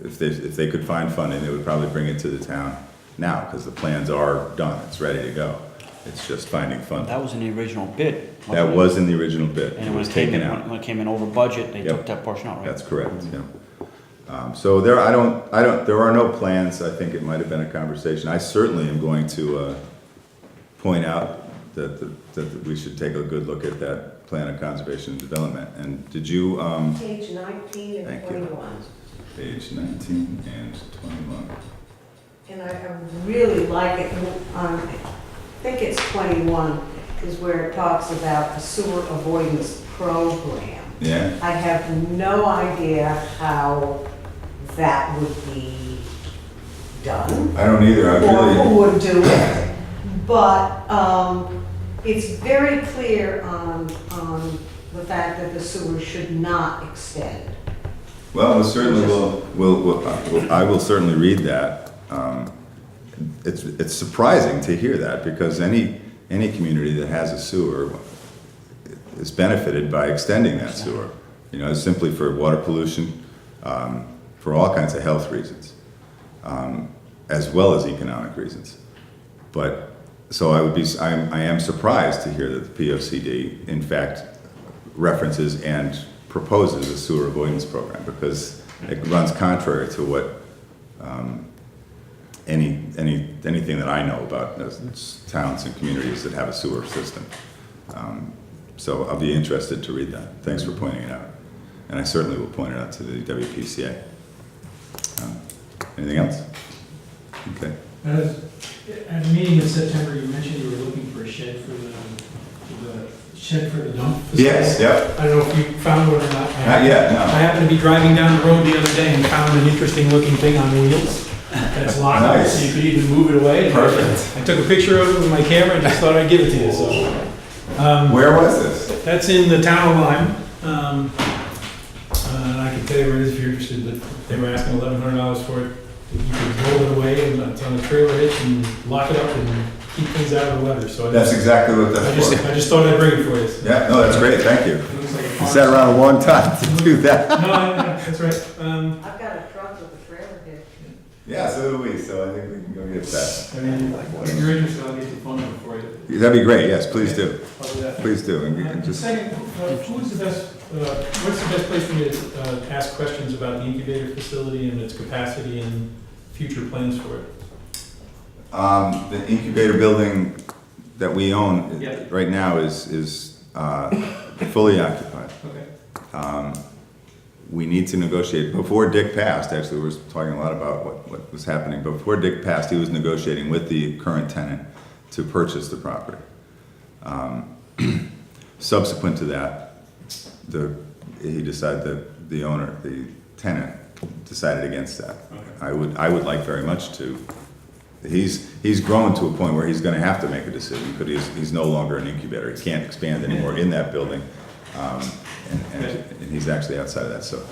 if they could find funding, they would probably bring it to the town now, because the plans are done, it's ready to go. It's just finding funding. That was in the original bid. wasn't That it? was in the original bid. And It when was it came taken in, out. when it came in over budget, they Yep. took that portion out, right? That's correct, yeah. So there are no plans. I think it might have been a conversation. I certainly am going to point out that we should take a good look at that plan of conservation and development. And did you, Page 19 and Thank you. 21. page 19 and 21? And I really like it, I think it's 21, is where it talks about the sewer avoidance program. Yeah? I have no idea how that would be done. I don't either. I Or really, who would do it. But it's very clear on the fact that the sewer should not extend. well, we certainly I will certainly read that. It's surprising to hear that, because any community that has a sewer is benefited by extending that sewer. You know, it's simply for water pollution, for all kinds of health reasons, as well as economic reasons. But, so I am surprised to hear that the POCD, in fact, references and proposes a sewer avoidance program, because it runs contrary to what anything that I know about towns and communities that have a sewer system. So I'll be interested to read that. Thanks for pointing it out. And I certainly will point it out to the WPCA. Anything else? Okay. At a meeting in September, you mentioned you were looking for a shed for the shed for the dump facility. Yes, yep. I don't know if you found one or not. Not yet, no. I happened to be driving down the road the other day and found an interesting looking thing on wheels. That's locked up, Nice. so you could even move it away. Perfect. I took a picture of it with my camera and just thought I'd give it to you, so. Where was this? That's in the town of Lyme. I can tell you where it is if you're interested, but they were asking $1,100 for it. You could roll it away and it's on a trailer hitch and lock it up and keep things out of the weather, so. That's exactly what that's for. I just thought I'd bring it for you. Yeah, no, that's great, thank you. It looks like a You farm. sat around a long time to do that. No, that's right. I've got a truck with a trailer hitch. Yeah, so do we, so I think we can go get that. I mean, if you're interested, I'll get the phone number for you. That'd be great, yes, please do. I'll do that. Please do, and And just, second, who's the best, what's the best place for me to ask questions about the incubator facility and its capacity and future plans for it? the incubator building that we own Yeah. right now is fully occupied. Okay. We need to negotiate, before Dick passed, actually, we were talking a lot about what was happening. Before Dick passed, he was negotiating with the current tenant to purchase the property. Subsequent to that, he decided that the owner, the tenant, decided against that. Okay. I would like very much to, he's grown to a point where he's gonna have to make a decision, because he's no longer an incubator. He can't expand anymore in that building. And he's actually outside of that, so.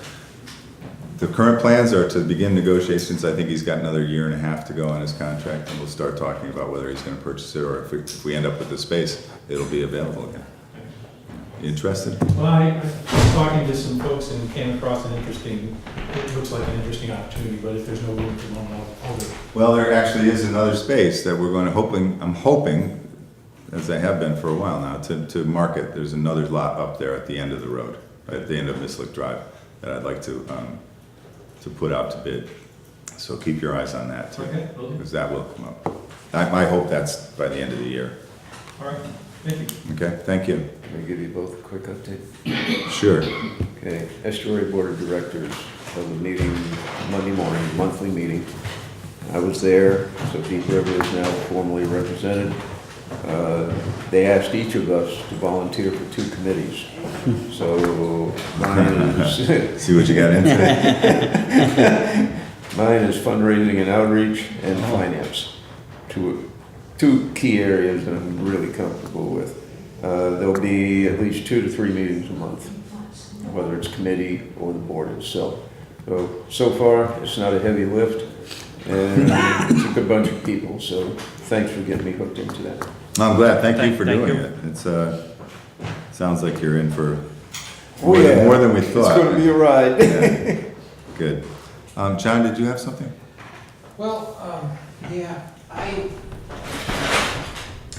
The current plans are to begin negotiations. I think he's got another year and a half to go on his contract, and we'll start talking about whether he's gonna purchase it, or if we end up with the space, it'll be available again. You interested? Well, I was talking to some folks and came across it looks like an interesting opportunity, but if there's no room for one, I'll do it. Well, there actually is another space that we're I'm hoping, as I have been for a while now, to market. There's another lot up there at the end of the road, right at the end of Mislick Drive, that I'd like to put out to bid. So keep your eyes on that too, Okay, will do. because that will come up. I hope that's by the end of the year. All right, thank you. Okay, thank you. Can I give you both a quick update? Sure. Okay, Estuary Board of Directors held a meeting Monday morning, monthly meeting. I was there, so Deep River is now formally represented. They asked each of us to volunteer for 2 committees. So mine is, See what you got into. mine is fundraising and outreach and finance. Two key areas that I'm really comfortable with. There'll be at least 2 to 3 meetings a month, whether it's committee or the board itself. So far, it's not a heavy lift, and it's a good bunch of people, so thanks for getting me hooked into that. I'm glad, thank you for Thank doing you. it. It's, sounds like you're in for Oh, yeah. more than we thought. It's gonna be a ride. Yeah. Good. John, did you have something? Well, yeah, I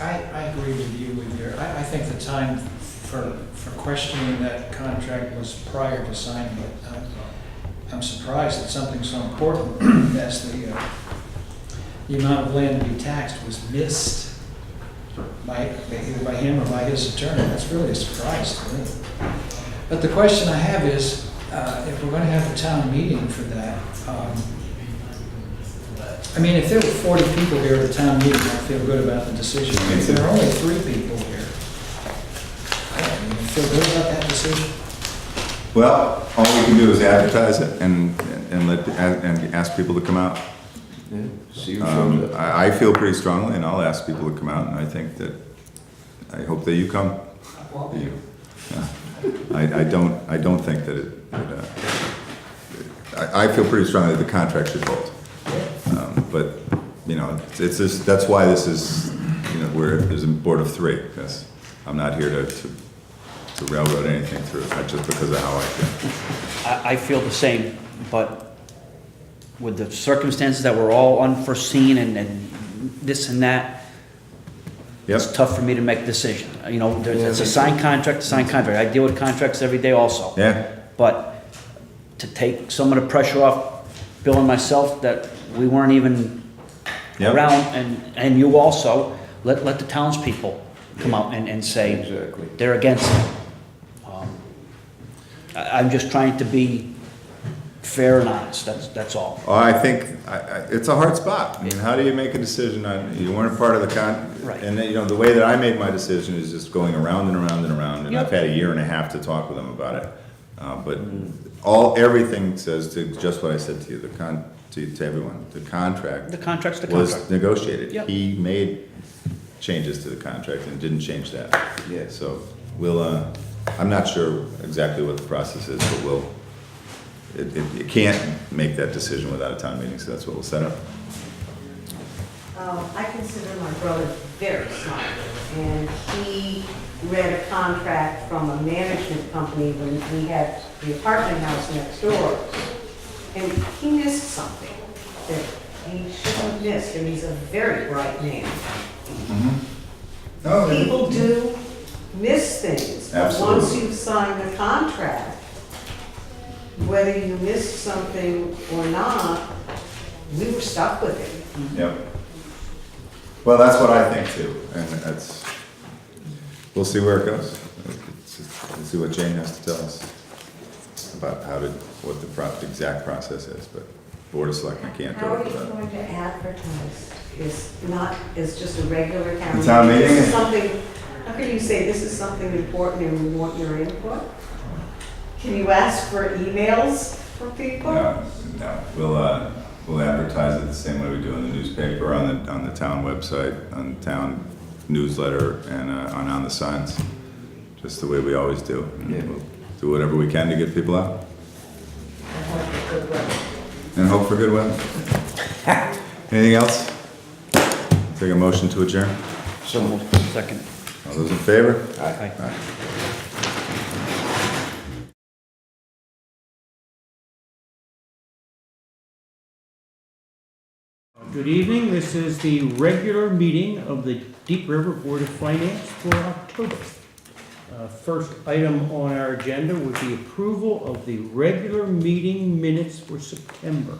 agree with you with your, I think the time for questioning that contract was prior to signing it. I'm surprised that something so important as the amount of land to be taxed was missed by, either by him or by his attorney. That's really a surprise to me. But the question I have is, if we're gonna have a town meeting for that, I mean, if there were 40 people here at the town meeting, I'd feel good about the decision. If there are only 3 people here, I don't even feel good about that decision. Well, all we can do is advertise it and ask people to come out. Yeah, see who shows up. I feel pretty strongly, and I'll ask people to come out, and I think that, I hope that you come. You. Yeah. I don't think that I feel pretty strongly that the contract should hold. But, you know, it's just, that's why this is, you know, there's a board of 3, because I'm not here to railroad anything through, not just because of how I feel. I feel the same, but with the circumstances that were all unforeseen and this and that, it's Yep, tough for me to make a decision. You know, it's a signed contract, I deal with contracts every day also. yeah, But to take some of the pressure off Bill and myself, that we weren't even Yep. around, and you also, let the townspeople come out and say Exactly. they're against it. I'm just trying to be fair and honest, that's all. well, I think, it's a hard spot. I mean, how do you make a decision on, you weren't a part of the Right. and, you know, the way that I made my decision is just going around and around and around, and I've Yep. had a year and a half to talk with them about it. But Mm-hmm. everything says to just what I said to you, to everyone, the contract The contract's the was contract. negotiated. Yep. He made changes to the contract and didn't change that. Yeah. So we'll, I'm not sure exactly what the process is, but you can't make that decision without a town meeting, so that's what we'll set up. I consider my brother very smart, and he read a contract from a management company when we had the apartment house next door, and he missed something that he shouldn't have missed, and he's a very bright man. People do miss things, but once Absolutely. you sign the contract, whether you missed something or not, we were stuck with it. Yep. Well, that's what I think too, and that's, we'll see where it goes. We'll see what Jane has to tell us about what the exact process is, but Board of Selectmen can't do How are it. you but- going to advertise? Is not, is just a regular town? Town meeting? This is something, how can you say this is something important and we want your input? Can you ask for emails from people? No, we'll advertise it the same way we do in the newspaper, on the town website, on the town newsletter, and on the signs, just the way we always do. And Yeah. we'll do whatever we can to get people out. And hope for good weather. Anything else? Take a motion to adjourn. So, second. All those in favor? Aye. Aye. Good evening, this is the regular meeting of the Deep River Board of Finance for October. First item on our agenda would be approval of the regular meeting minutes for September.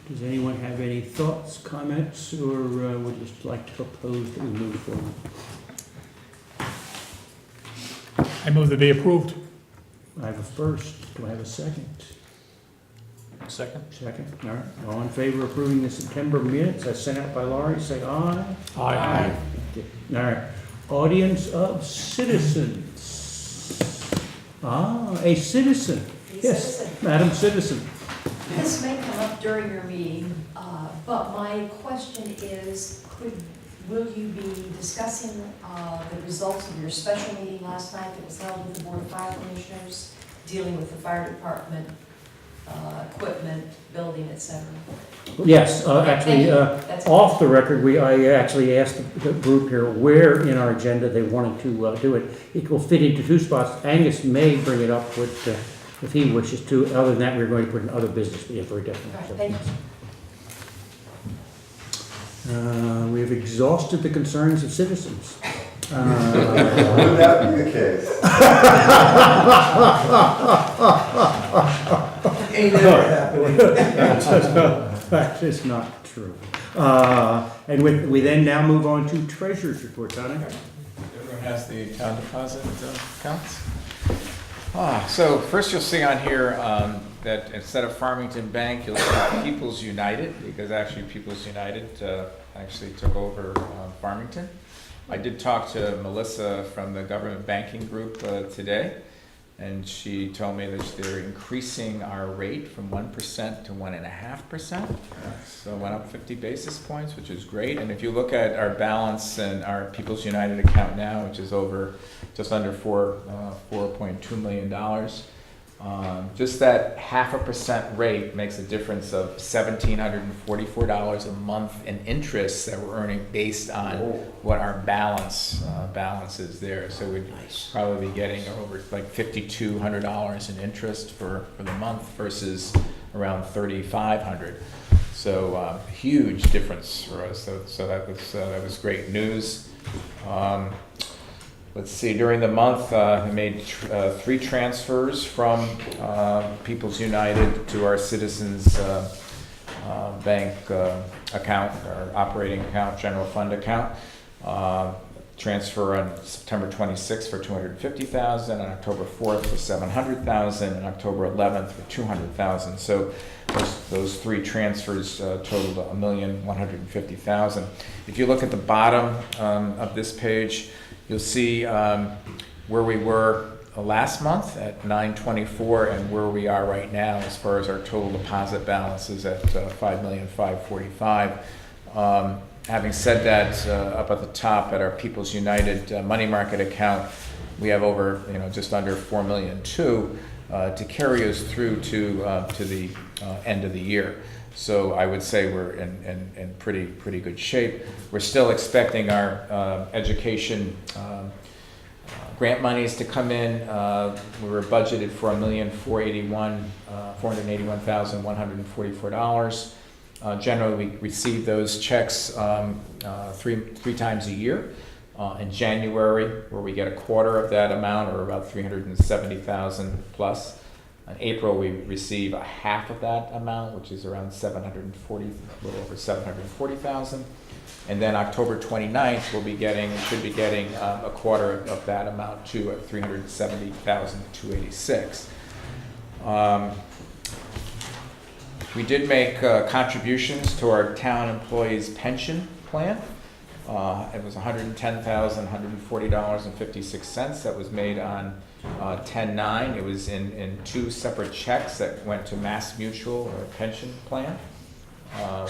Does anyone have any thoughts, comments, or would just like to propose that we move forward? I move to be approved. I have a first, do I have a second? Second. Second, all right. All in favor of approving the September minutes as sent out by Laurie, say aye. Aye. Okay. All right. Audience of citizens. A citizen. Yes, Citizen. Madam Citizen. This may come up during your meeting, but my question is, could will you be discussing the results of your special meeting last night that was held with the Board of Fire Commissioners, dealing with the fire department, equipment, building, et cetera? Yes, actually, That's- off the record, I actually asked the group here where in our agenda they wanted to do it. It will fit into 2 spots. Angus may bring it up if he wishes to. Other than that, we're going to put in other business, yeah, very All right, definitely. thank you. We have exhausted the concerns of citizens. Wouldn't that be the case? Ain't never happening. That is not true. And we then now move on to treasurer's report, Tony. Everyone has the town deposit accounts? So first you'll see on here that instead of Farmington Bank, you'll see People's United, because actually People's United actually took over Farmington. I did talk to Melissa from the government banking group today, and she told me that they're increasing our rate from 1% to 1.5%. So it went up 50 basis points, which is great. And if you look at our balance and our People's United account now, which is over just under $4.2 million, just that 0.5% rate makes a difference of $1,744 a month in interest that we're earning based on what our balance is there. So we'd probably be getting over like $5,200 in interest for the month versus around $3,500. So huge difference for us. So that was great news. Let's see, during the month, I made 3 transfers from People's United to our Citizens Bank account, our operating account, general fund account. Transfer on September 26th for $250,000, on October 4th for $700,000, and October 11th for $200,000. So those 3 transfers totaled $1,150,000. If you look at the bottom of this page, you'll see where we were last month at 924 and where we are right now as far as our total deposit balances at $5,545,000. Having said that, up at the top at our People's United money market account, we have over, just under $4.2 million to carry us through to the end of the year. So I would say we're in pretty good shape. We're still expecting our education grant monies to come in. We were budgeted for $481,144. Generally, we receive those checks three times a year. In January, where we get a quarter of that amount, or about $370,000 plus. In April, we receive a half of that amount, which is around a little over $740,000. And then October 29th, should be getting a quarter of that amount too, at $370,286. We did make contributions to our town employees' pension plan. It was $110,140.56. That was made on 10/9. It was in 2 separate checks that went to Mass Mutual, or pension plan.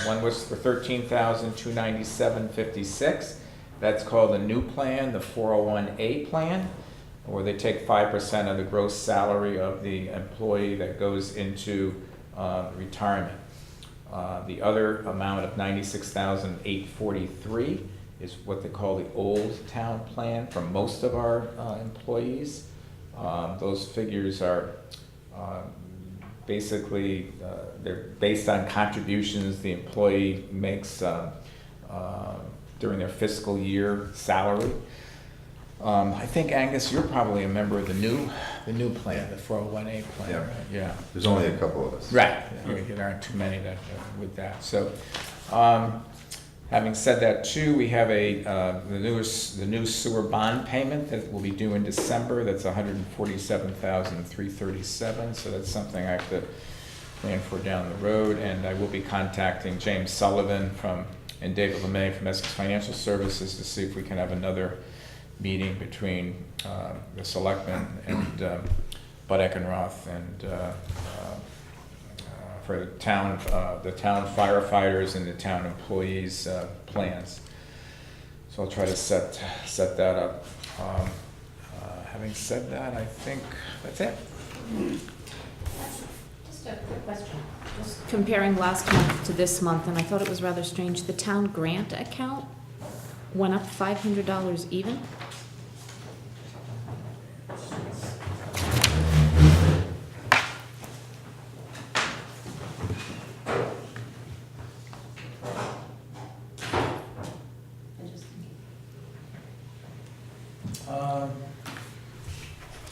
One was for $13,297.56. That's called the new plan, the 401A plan, where they take 5% of the gross salary of the employee that goes into retirement. The other amount of $96,843 is what they call the old town plan for most of our employees. Those figures are basically they're based on contributions the employee makes during their fiscal year salary. I think, Angus, you're probably a member of the new plan, the 401A plan. Yeah. Right? Yeah. There's only a couple of us. Right. There aren't too many that with that. So, having said that, too, we have the new sewer bond payment that will be due in December. That's $147,337. So that's something I have to plan for down the road. And I will be contacting James Sullivan and David LeMay from Essex Financial Services to see if we can have another meeting between the selectmen and Bud Eckenroth and for the town firefighters and the town employees' plans. So I'll try to set that up. Having said that, I think that's it. Just a quick question. Just comparing last month to this month, and I thought it was rather strange, the town grant account went up $500 even? I just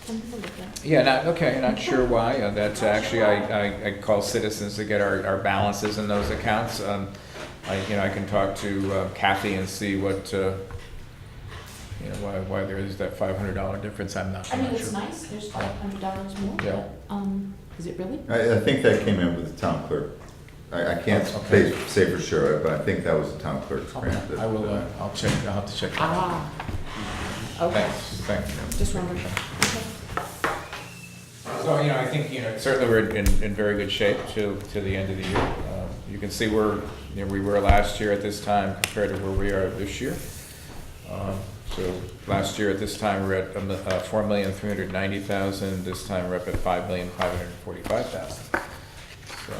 something to look at. Yeah, not sure why. That's actually, I call citizens to get our balances in those accounts. I can talk to Kathy and see what, why there is that $500 difference. I'm not I sure. mean, it's nice, there's $500 more, Yeah. but, is it really? I think that came in with the town clerk. I can't Okay. say for sure, but I think that was the town clerk's grant. that- I will, I'll check, I'll have to check. that out. Ah, okay, Thanks. just wondered. Okay. So, I think, certainly we're in very good shape to the end of the year. You can see we were last year at this time compared to where we are this year. So last year at this time, we're at $4,390,000. This time we're up at $5,545,000. So,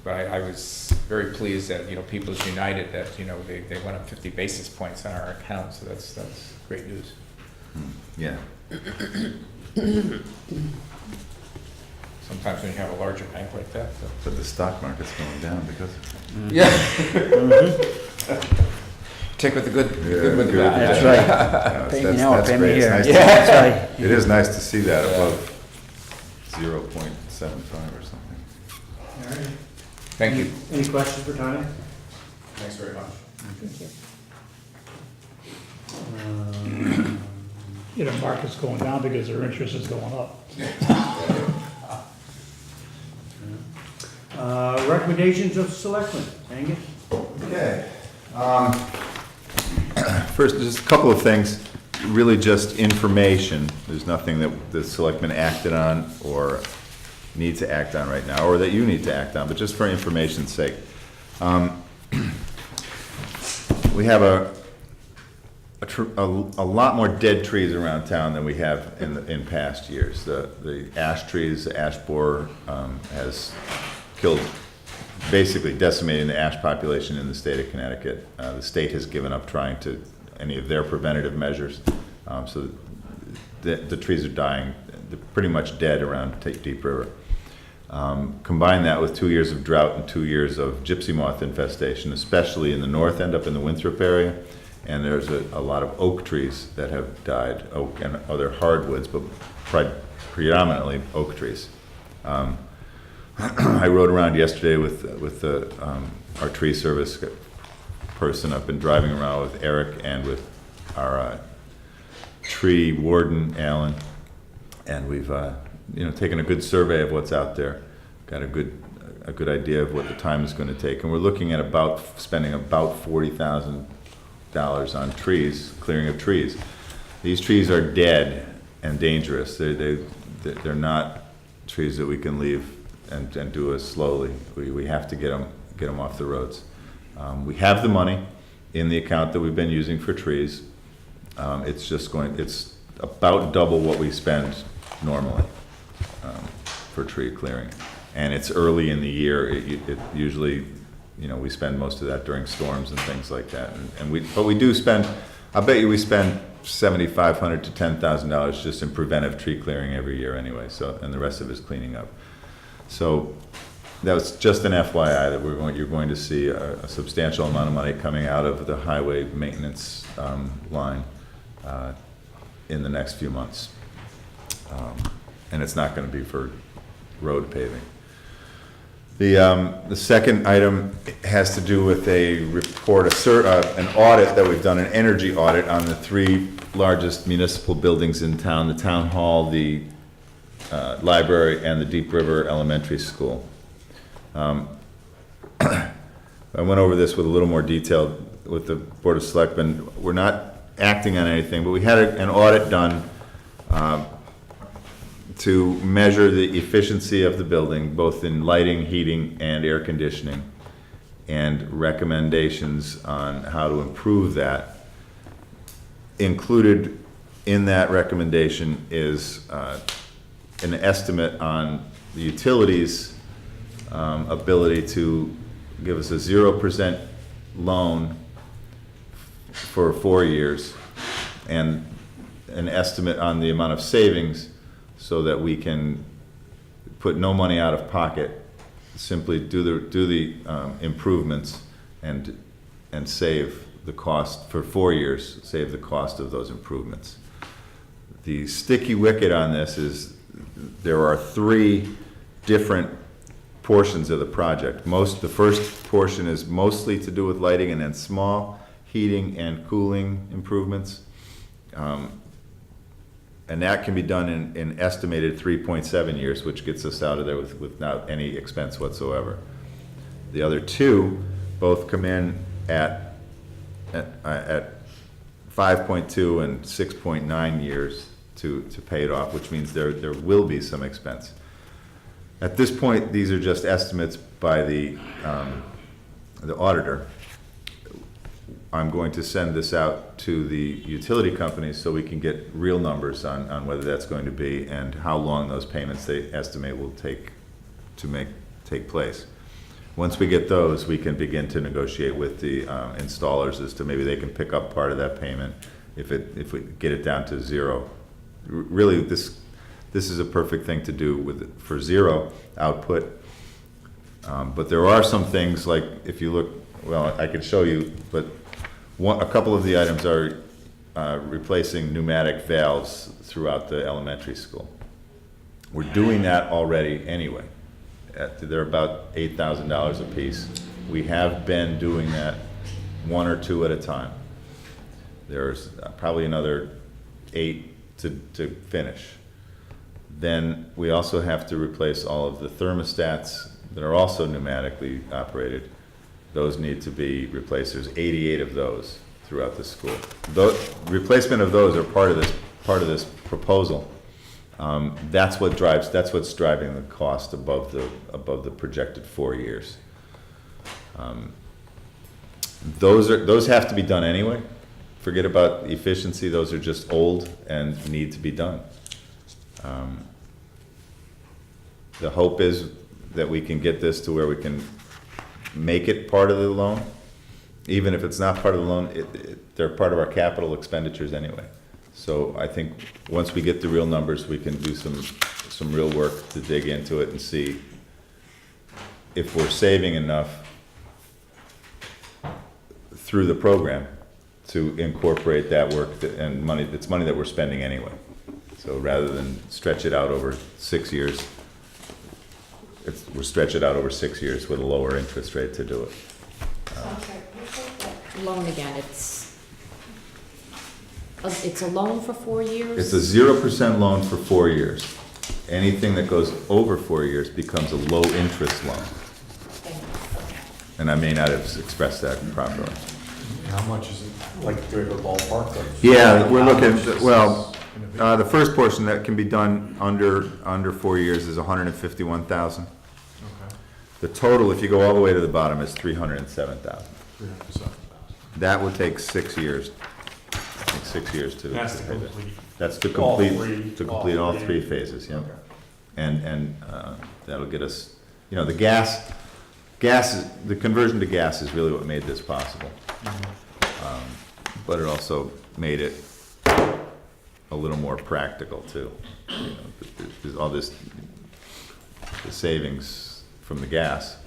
but I was very pleased that, People's United, that, they went up 50 basis points on our account, so that's great news. Yeah. Sometimes when you have a larger bank like that, so. But the stock market's going down because. Yeah. Take with the good with the bad. That's right. Pay me now or pay me here. That's right. It is nice to see that above 0.75 or something. All right. Thank you. Any questions for Tanya? Thanks very much. Market's going down because their interest is going up. Recommendations of selectmen, Angus? Okay. First, just a couple of things, really just information. There's nothing that the selectmen acted on or need to act on right now, or that you need to act on, but just for information's sake. We have a lot more dead trees around town than we have in past years. The ash trees, the ash borer has killed, basically decimating the ash population in the state of Connecticut. The state has given up trying to any of their preventative measures, so the trees are dying. They're pretty much dead around Deep River. Combine that with 2 years of drought and 2 years of gypsy moth infestation, especially in the north end up in the Winthrop area. And there's a lot of oak trees that have died, oak and other hardwoods, but predominantly oak trees. I rode around yesterday with our tree service person. I've been driving around with Eric and with our tree warden, Alan, and we've taken a good survey of what's out there, got a good idea of what the time is going to take, and we're looking at spending about $40,000 on trees, clearing of trees. These trees are dead and dangerous. They're not trees that we can leave and do it slowly. We have to get them off the roads. We have the money in the account that we've been using for trees. It's about double what we spend normally for tree clearing. And it's early in the year. It usually, we spend most of that during storms and things like that. But we do spend, I bet you we spend $7,500 to $10,000 just in preventive tree clearing every year anyway. So, and the rest of it is cleaning up. So that was just an FYI that you're going to see a substantial amount of money coming out of the highway maintenance line in the next few months. And it's not going to be for road paving. The second item has to do with a report, an audit that we've done, an energy audit on the 3 largest municipal buildings in town, the town hall, the library, and the Deep River Elementary School. I went over this with a little more detail with the Board of Selectmen. We're not acting on anything, but we had an audit done to measure the efficiency of the building, both in lighting, heating, and air conditioning. and recommendations on how to improve that. Included in that recommendation is an estimate on the utilities' ability to give us a 0% loan for 4 years, and an estimate on the amount of savings so that we can put no money out of pocket, simply do the improvements and save the cost for 4 years, save the cost of those improvements. The sticky wicket on this is there are 3 different portions of the project. The first portion is mostly to do with lighting, and then small heating and cooling improvements. And that can be done in estimated 3.7 years, which gets us out of there without any expense whatsoever. The other 2 both come in at 5.2 and 6.9 years to pay it off, which means there will be some expense. At this point, these are just estimates by the auditor. I'm going to send this out to the utility companies so we can get real numbers on whether that's going to be and how long those payments they estimate will take place. Once we get those, we can begin to negotiate with the installers as to maybe they can pick up part of that payment if we get it down to 0. Really, this is a perfect thing to do for 0 output. But there are some things, like if you look, well, I could show you, but a couple of the items are replacing pneumatic valves throughout the elementary school. We're doing that already anyway. They're about $8,000 a piece. We have been doing that 1 or 2 at a time. There's probably another 8 to finish. Then we also have to replace all of the thermostats that are also pneumatically operated. Those need to be replaced. There's 88 of those throughout the school. The replacement of those are part of this proposal. That's what's driving the cost above the projected 4 years. Those have to be done anyway. Forget about efficiency. Those are just old and need to be done. The hope is that we can get this to where we can make it part of the loan. Even if it's not part of the loan, they're part of our capital expenditures anyway. So I think once we get the real numbers, we can do some real work to dig into it and see if we're saving enough through the program to incorporate that work and money. It's money that we're spending anyway. So rather than stretch it out over 6 years, we'll stretch it out over 6 years with a lower interest rate to do it. Loan again, it's a loan for 4 years? It's a 0% loan for 4 years. Anything that goes over 4 years becomes a low interest loan. And I may not have expressed that properly. How much is it, like, do we have a ballpark? Yeah, we're looking, the first portion that can be done under 4 years is $151,000. Okay. The total, if you go all the way to the bottom, is $307,000. 307,000. That would take 6 years. I think 6 years to That's to pay that. complete. That's to all complete, three- all 3 phases, yeah. Okay. And that'll get us, the gas, the conversion to gas is really what made this possible. But it also made it a little more practical too. There's all the savings from the gas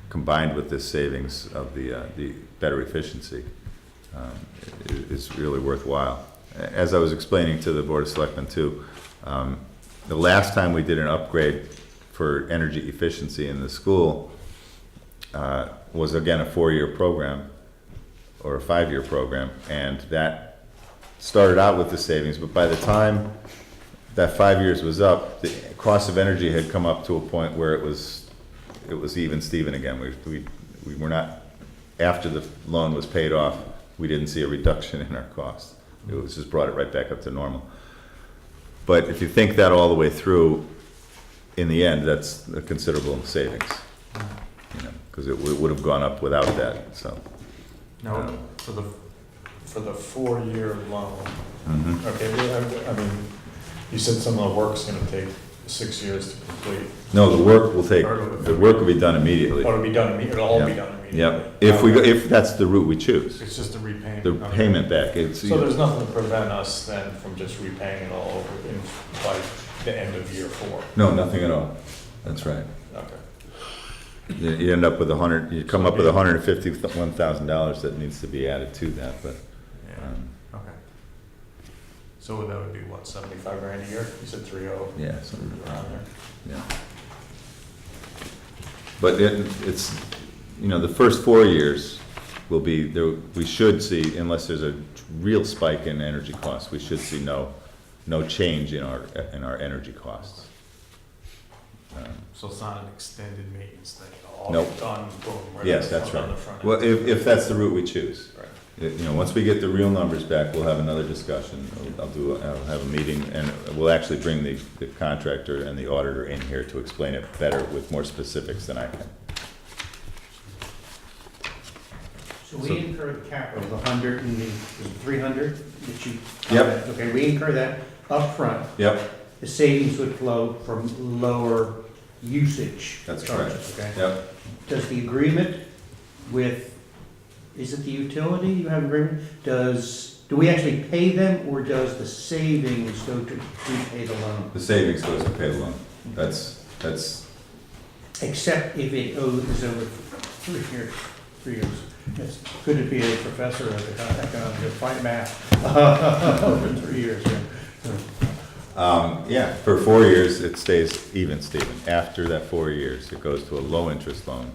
combined with this savings of the better efficiency is really worthwhile. As I was explaining to the Board of Selectmen too, the last time we did an upgrade for energy efficiency in the school was again a 4-year program or a 5-year program, and that started out with the savings, but by the time that 5 years was up, the cost of energy had come up to a point where it was even Steven again. We were not, after the loan was paid off, we didn't see a reduction in our costs. It was just brought it right back up to normal. But if you think that all the way through, in the end, that's a considerable savings. because it would have gone up without that, so. No, for the 4-year loan. Mhm. Okay, I mean, you said some of the work's gonna take 6 years to complete. No, the work will be done immediately. Or it'll be done, it'll all be Yeah. done immediately. Yep, if that's the route we choose, It's just a repayment. the Okay. payment back, it's. So there's nothing to prevent us then from just repaying it all over by the end of year 4? No, nothing at all, that's right. Okay. You end up with you come up with $151,000 that needs to be added to that, but, Okay. So that would be what, 75 grand a year? You said 3.0? yeah, something, Around there? yeah. But it's, the first 4 years will be, there. We should see, unless there's a real spike in energy costs, we should see no change in our energy costs. So it's not an extended maintenance thing, all Nope. done, boom, right Yes, on the that's front- on right. the front end. Well, if that's the route we choose. Right. Once we get the real numbers back, we'll have another discussion. I'll have a meeting, and we'll actually bring the contractor and the auditor in here to explain it better with more specifics than I can. So we incur the capital, the 100 and the, was it 300 that you? Yep. Okay, we incur that upfront. Yep, The savings would flow from lower usage that's charges, correct. okay? Yep. Does the agreement with, is it the utility you have agreement? Do we actually pay them, or does the savings go to repay the loan? The savings goes to pay the loan. That's, Except if it is over 3 years, 3 years. Yes, good to be a professor of economics, find math, over 3 years, yeah. yeah, for 4 years, it stays even, Stephen. After that 4 years, it goes to a low-interest loan,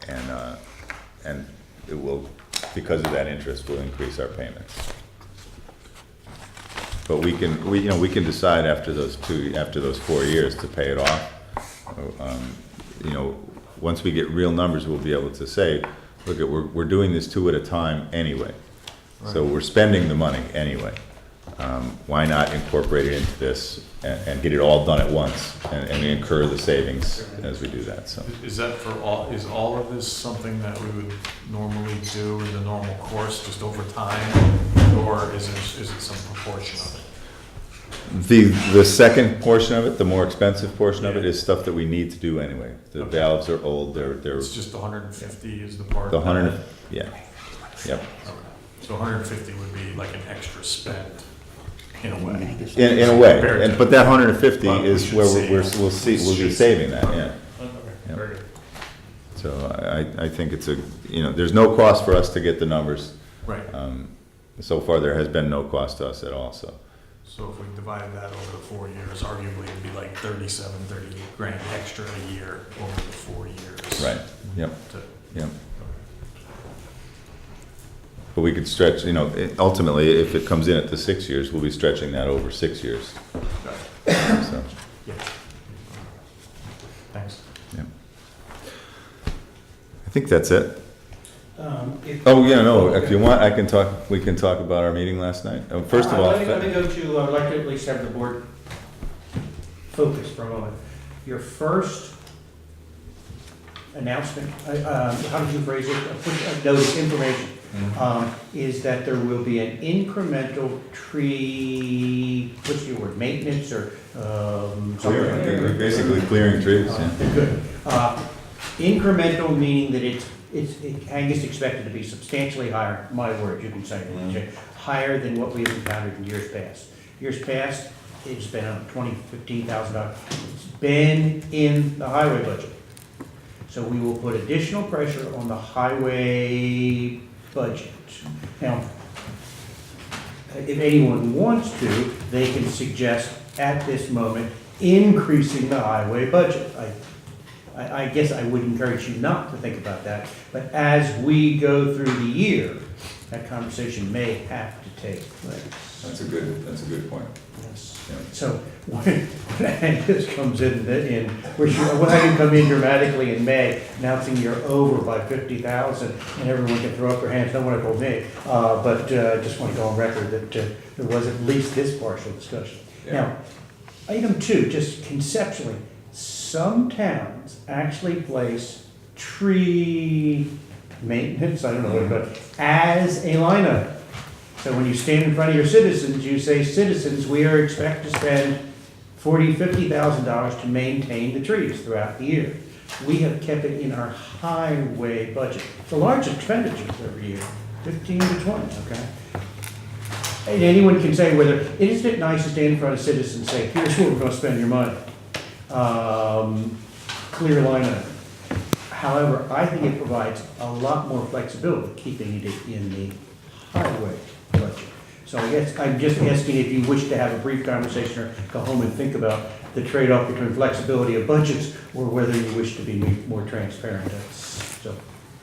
and it will, because of that interest, will increase our payments. But we can decide after those 4 years to pay it off. Once we get real numbers, we'll be able to say, look, we're doing this 2 at a time anyway. So we're spending the money anyway. Why not incorporate it into this and get it all done at once and incur the savings as we do that, so. Is that is all of this something that we would normally do in the normal course, just over time? Or is it some proportion of it? The second portion of it, the more expensive portion of it, is stuff that we need to do anyway. The valves are old, they're. It's just 150 is the part? The 100, yeah, yep. Okay. So 150 would be like an extra spend, in a way. In a way, but that 150 But we is should where save. we'll be saving that, yeah. Okay, Yeah. very good. So I think it's there's no cost for us to get the numbers. Right. So far, there has been no cost to us at all, so. So if we divided that over the 4 years, arguably it'd be like 38 grand extra a year over the 4 years. Right, yep, To- yep. But we could stretch, ultimately, if it comes in at the 6 years, we'll be stretching that over 6 years. So, Yeah. Thanks. yeah. I think that's it. If- Oh, yeah, no, if you want, we can talk about our meeting last night. First of all. Let me go to, I'd like to at least have the board focus for a moment. Your first announcement, how did you phrase it? Notice, information, is that there will be an incremental tree, what's the word, maintenance or, something? Basically clearing trees, yeah. Good. Incremental meaning that Angus expected to be substantially higher, my word, you can say, higher than what we've encountered in years past. Years past, it's been $15,000. It's been in the highway budget. So we will put additional pressure on the highway budget. Now, if anyone wants to, they can suggest at this moment increasing the highway budget. I guess I would encourage you not to think about that, but as we go through the year, that conversation may have to take place. That's a good point. Yes. Yeah. So when Angus comes in, we'll have him come in dramatically in May, announcing you're over by 50,000, and everyone can throw up their hands. No one told me, but just want to go on record that there was at least this partial discussion. Yeah. Now, item 2, just conceptually, some towns actually place tree maintenance, I don't know, but as a line item. So when you stand in front of your citizens, you say, citizens, we are expected to spend $40,000-$50,000 to maintain the trees throughout the year. We have kept it in our highway budget. It's a large expenditure every year, 15 to 20, okay? And anyone can say whether, isn't it nice to stand in front of citizens and say, here's where we're gonna spend your money? Clear line item. However, I think it provides a lot more flexibility, keeping it in the highway budget. So I guess I'm just asking if you wish to have a brief conversation or go home and think about the trade-off between flexibility of budgets or whether you wish to be more transparent. So,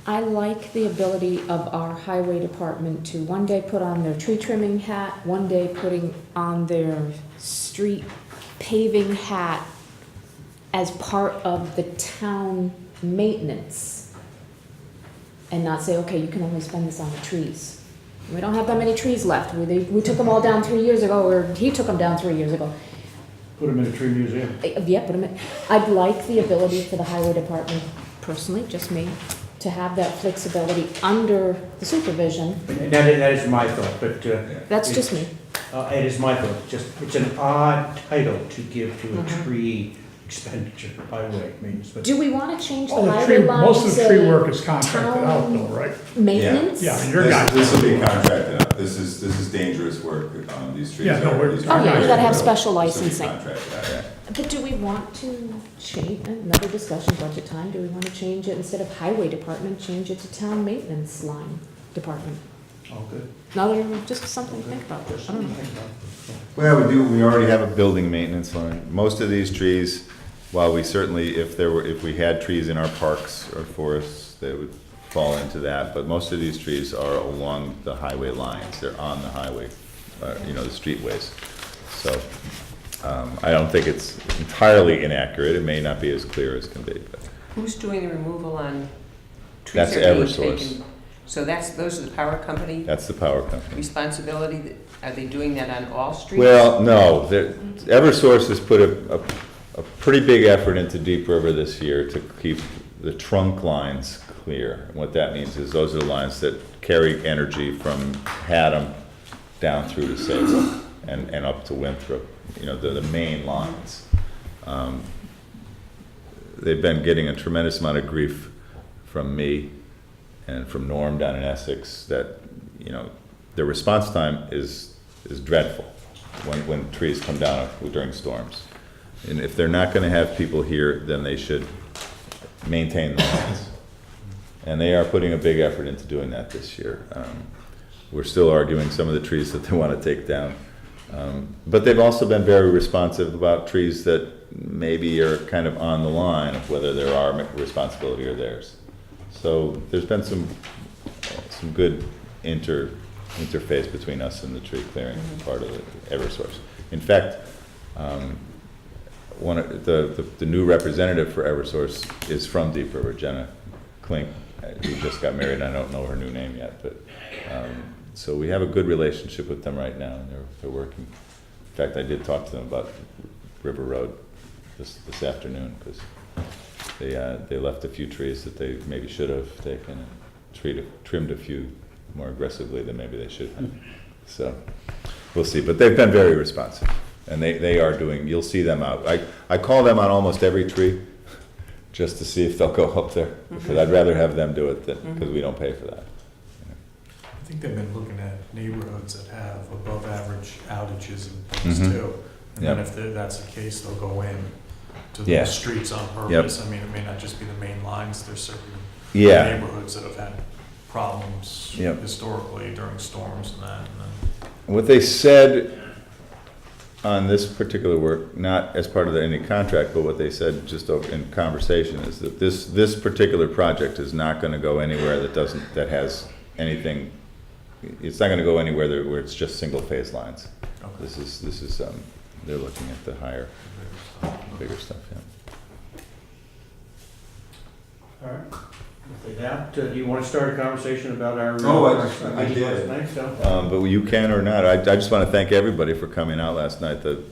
I like the ability of our highway department to one day put on their tree trimming hat, one day putting on their street paving hat as part of the town maintenance. And not say, okay, you can only spend this on the trees. We don't have that many trees left. We took them all down 3 years ago, or he took them down 3 years ago. put them in a tree museum. Yeah, put them in. I'd like the ability for the highway department, personally, just me, to have that flexibility under the supervision. That is my thought, but. That's just me. It is my thought, it's an odd title to give to a tree expenditure, highway maintenance. But Do we want to change the All the highway tree, line? most of the tree say work is contracted out town though, right? Maintenance? Yeah, and your guy. This will be contracted out. This is dangerous work. These trees Yeah, no, are. we're- these Oh, are- yeah, you gotta have This special will be licensing. contracted out, yeah. But do we want to change, another discussion, budget time, do we want to change it, instead of highway department, change it to town maintenance line department? all good. Another, just something to think about, I don't know. Well, we already have a building maintenance line. Most of these trees, while we certainly, if we had trees in our parks or forests, they would fall into that, but most of these trees are along the highway lines. They're on the highway, the streetways. So, I don't think it's entirely inaccurate. It may not be as clear as can be, but Who's doing the removal on trees That's that are being Eversource. taken? So those are the power company that's the power company. responsibility? Are they doing that on all streets? Well, no, Eversource has put a pretty big effort into Deep River this year to keep the trunk lines clear. And what that means is those are the lines that carry energy from Haddam down through to Salem and up to Winthrop, the main lines. They've been getting a tremendous amount of grief from me and from Norm down in Essex that, their response time is dreadful when trees come down during storms. And if they're not gonna have people here, then they should maintain the lines. And they are putting a big effort into doing that this year. We're still arguing some of the trees that they wanna take down. But they've also been very responsive about trees that maybe are kind of on the line of whether they're our responsibility or theirs. So there's been some good interface between us and the tree clearing part of the Eversource. In fact, one of the new representative for Eversource is from Deep River, Jenna Klink, who just got married. I don't know her new name yet, but so we have a good relationship with them right now, and they're working. In fact, I did talk to them about River Road this afternoon because they left a few trees that they maybe should have taken and trimmed a few more aggressively than maybe they should have. So we'll see, but they've been very responsive. And they are doing, you'll see them out. I call them on almost every tree just to see if they'll go up there. Because I'd rather have them do it because we don't pay for that. I think they've been looking at neighborhoods that have above average outages and things too. And then if that's the case, they'll go in to the streets on purpose. I mean, it may not just be the main lines. There's certain neighborhoods that have had problems historically during storms and that. What they said on this particular work, not as part of any contract, but what they said just in conversation is that this particular project is not going to go anywhere that has anything. It's not going to go anywhere where it's just single phase lines. Okay. This is they're looking at the higher, bigger stuff. All right. With that, do you want to start a conversation about our? I did. Last night, But you can or not. I just want to thank everybody for coming out last night. The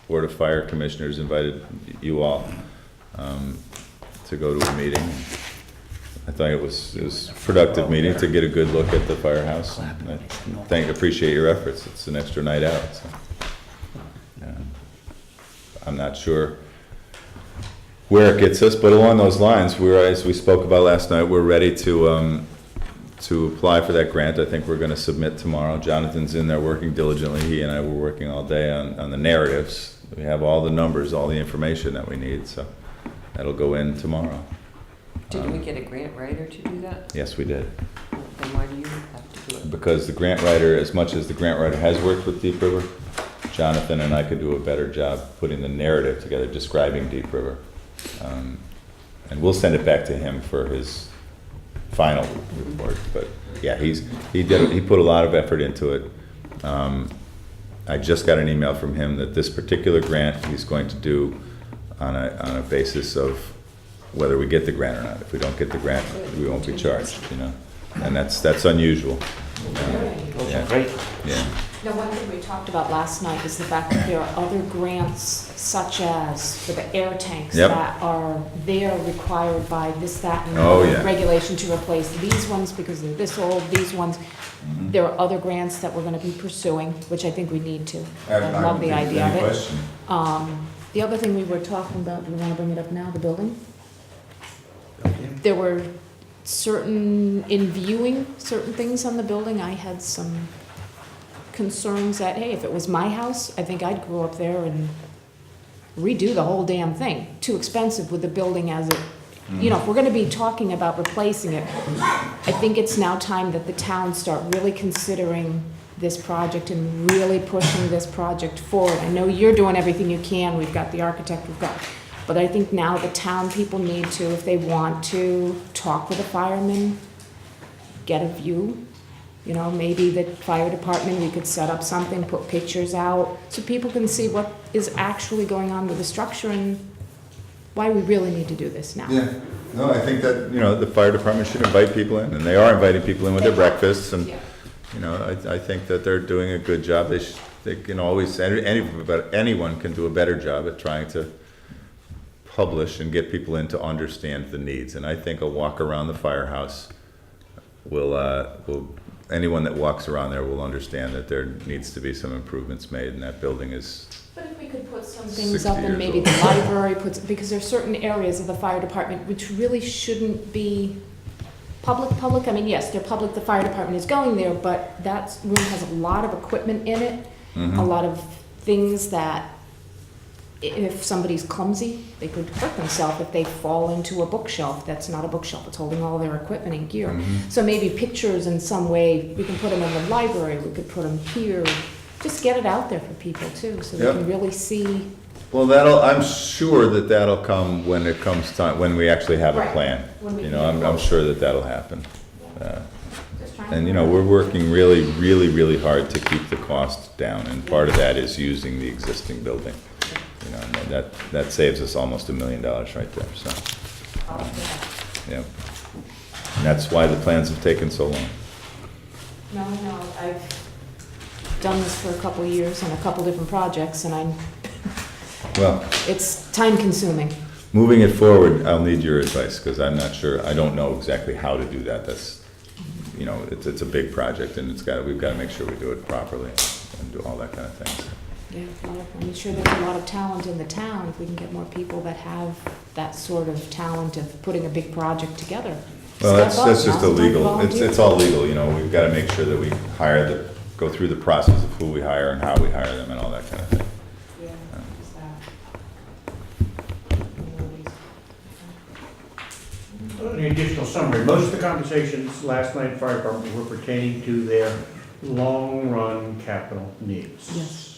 Board of Fire Commissioners invited you all to go to a meeting. I thought it was a productive meeting to get a good look at the firehouse. And appreciate your efforts. It's an extra night out, so. I'm not sure where it gets us, but along those lines, as we spoke about last night, we're ready to apply for that grant. I think we're gonna submit tomorrow. Jonathan's in there working diligently. He and I were working all day on the narratives. We have all the numbers, all the information that we need, so that'll go in tomorrow. Didn't we get a grant writer to do that? Yes, we did. Then why do you have to do it? Because the grant writer, as much as the grant writer has worked with Deep River, Jonathan and I could do a better job putting the narrative together, describing Deep River. And we'll send it back to him for his final report. But yeah, he put a lot of effort into it. I just got an email from him that this particular grant he's going to do on a basis of whether we get the grant or not. If we don't get the grant, we won't be charged, you know? And that's unusual. Yeah, great. Yeah. Now, one thing we talked about last night is the fact that there are other grants, such as for the air tanks, Yep. that are there required by this, that, and Oh, the yeah. regulation to replace these ones because they're this old, these ones. There are other grants that we're gonna be pursuing, which I think we need to. I love the idea of it. The other thing we were talking about, do we wanna bring it up now, the building? There were in viewing certain things on the building, I had some concerns that, hey, if it was my house, I think I'd go up there and redo the whole damn thing. Too expensive with the building as it, you know, if we're gonna be talking about replacing it, I think it's now time that the town start really considering this project and really pushing this project forward. I know you're doing everything you can, we've got the architect, but I think now the town people need to, if they want to, talk with the firemen, get a view. You know, maybe the fire department, we could set up something, put pictures out, so people can see what is actually going on with the structure and why we really need to do this now. Yeah, no, I think that, you know, the fire department should invite people in, and they are inviting people in with their breakfasts, and, Yeah. you know, I think that they're doing a good job. They can always, anyone can do a better job at trying to publish and get people in to understand the needs, and I think a walk around the firehouse will anyone that walks around there will understand that there needs to be some improvements made, and that building is. But if we could put some things 60 up and years maybe old. the library puts, because there's certain areas of the fire department which really shouldn't be public, I mean, yes, they're public, the fire department is going there, but that room has a lot of equipment in it, a lot of things that if somebody's clumsy, they could hurt themselves if they fall into a bookshelf. That's not a bookshelf, it's holding all their equipment and gear. So maybe pictures in some way, we can put them in the library, we could put them here, just get it out there for people too, so they Yep. can really see. Well, I'm sure that'll come when it comes time, when we actually have a Right. plan. When we You can know, get I'm closer. sure that'll happen. Just trying And, to- you know, we're working really, really, really hard to keep the cost down, and part of that is using the existing building. You know, and that saves us almost $1 million right there, so, yeah. And that's why the plans have taken so long. No, I've done this for a couple of years on a couple different projects, and Well, it's time consuming. moving it forward, I'll need your advice, because I'm not sure, I don't know exactly how to do that. That's, you know, it's a big project, and we've got to make sure we do it properly and do all that kind of thing. Yeah, I'm sure there's a lot of talent in the town, if we can get more people that have that sort of talent of putting a big project together. Well, Step that's up, just now's the time to illegal. volunteer. It's all legal, you know, we've got to make sure that we go through the process of who we hire and how we hire them and all that kind of thing. Yeah, just that. An additional summary, most of the conversations last night in fire department were pertaining to their long-run capital needs. Yes.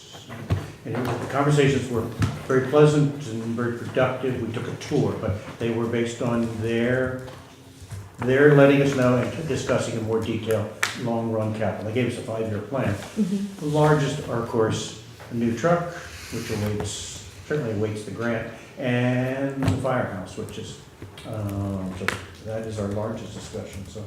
And the conversations were very pleasant and very productive. We took a tour, but they were based on their letting us know and discussing in more detail long-run capital. They gave us a 5-year plan. The largest are, of course, a new truck, which certainly awaits the grant, and the firehouse, which is, so that is our largest discussion, so.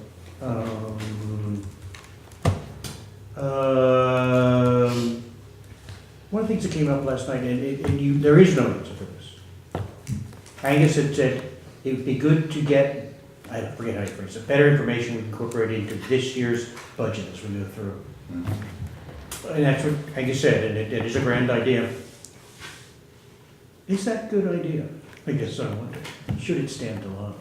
One of the things that came up last night, and there is no answer for this. Angus had said it would be good to get I forget how you phrase it, better information we can incorporate into this year's budget as we move through. And that's what, like you said, and it is a grand idea. Is that a good idea? I guess I wonder. Should it stand alone?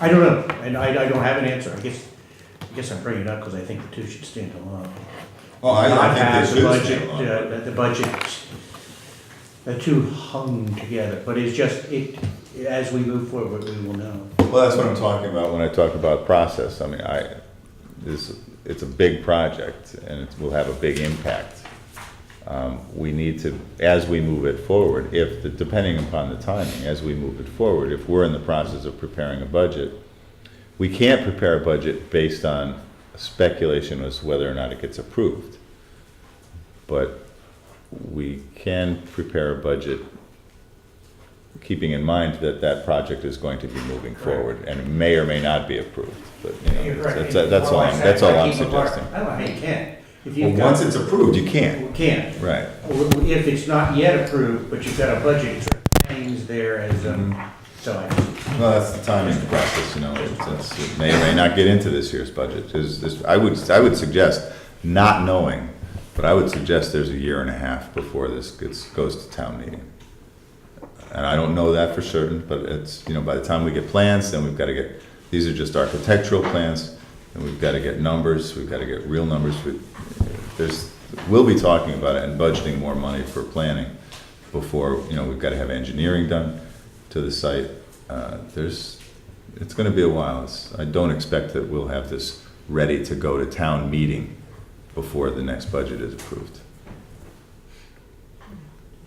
I don't know, and I don't have an answer. I guess I'm bringing it up because I think the two should stand alone. Oh, I Not think have they the should stand budget, alone. the budget, the two hung together, but it's just, as we move forward, we will know. Well, that's what I'm talking about when I talk about process. I mean, it's a big project and it will have a big impact. We need to, as we move it forward, depending upon the timing, as we move it forward, if we're in the process of preparing a budget, we can't prepare a budget based on speculation as to whether or not it gets approved. But we can prepare a budget keeping in mind that that project is going to be moving forward and it may or may not be approved. But, that's all I'm suggesting. I don't know how you can. If Well, you've once got, it's approved, you can't. you can't. Right. If it's not yet approved, but you've got a budget, it sort of hangs there as, so Well, that's the timing process, it may or may not get into this year's budget. I would suggest, not knowing, but I would suggest there's a year and a half before this goes to town meeting. And I don't know that for certain, but it's, by the time we get plans, then we've got to get, these are just architectural plans, and we've got to get numbers, we've got to get real numbers. We'll be talking about it and budgeting more money for planning before, we've got to have engineering done to the site. It's going to be a while. I don't expect that we'll have this ready to go to town meeting before the next budget is approved.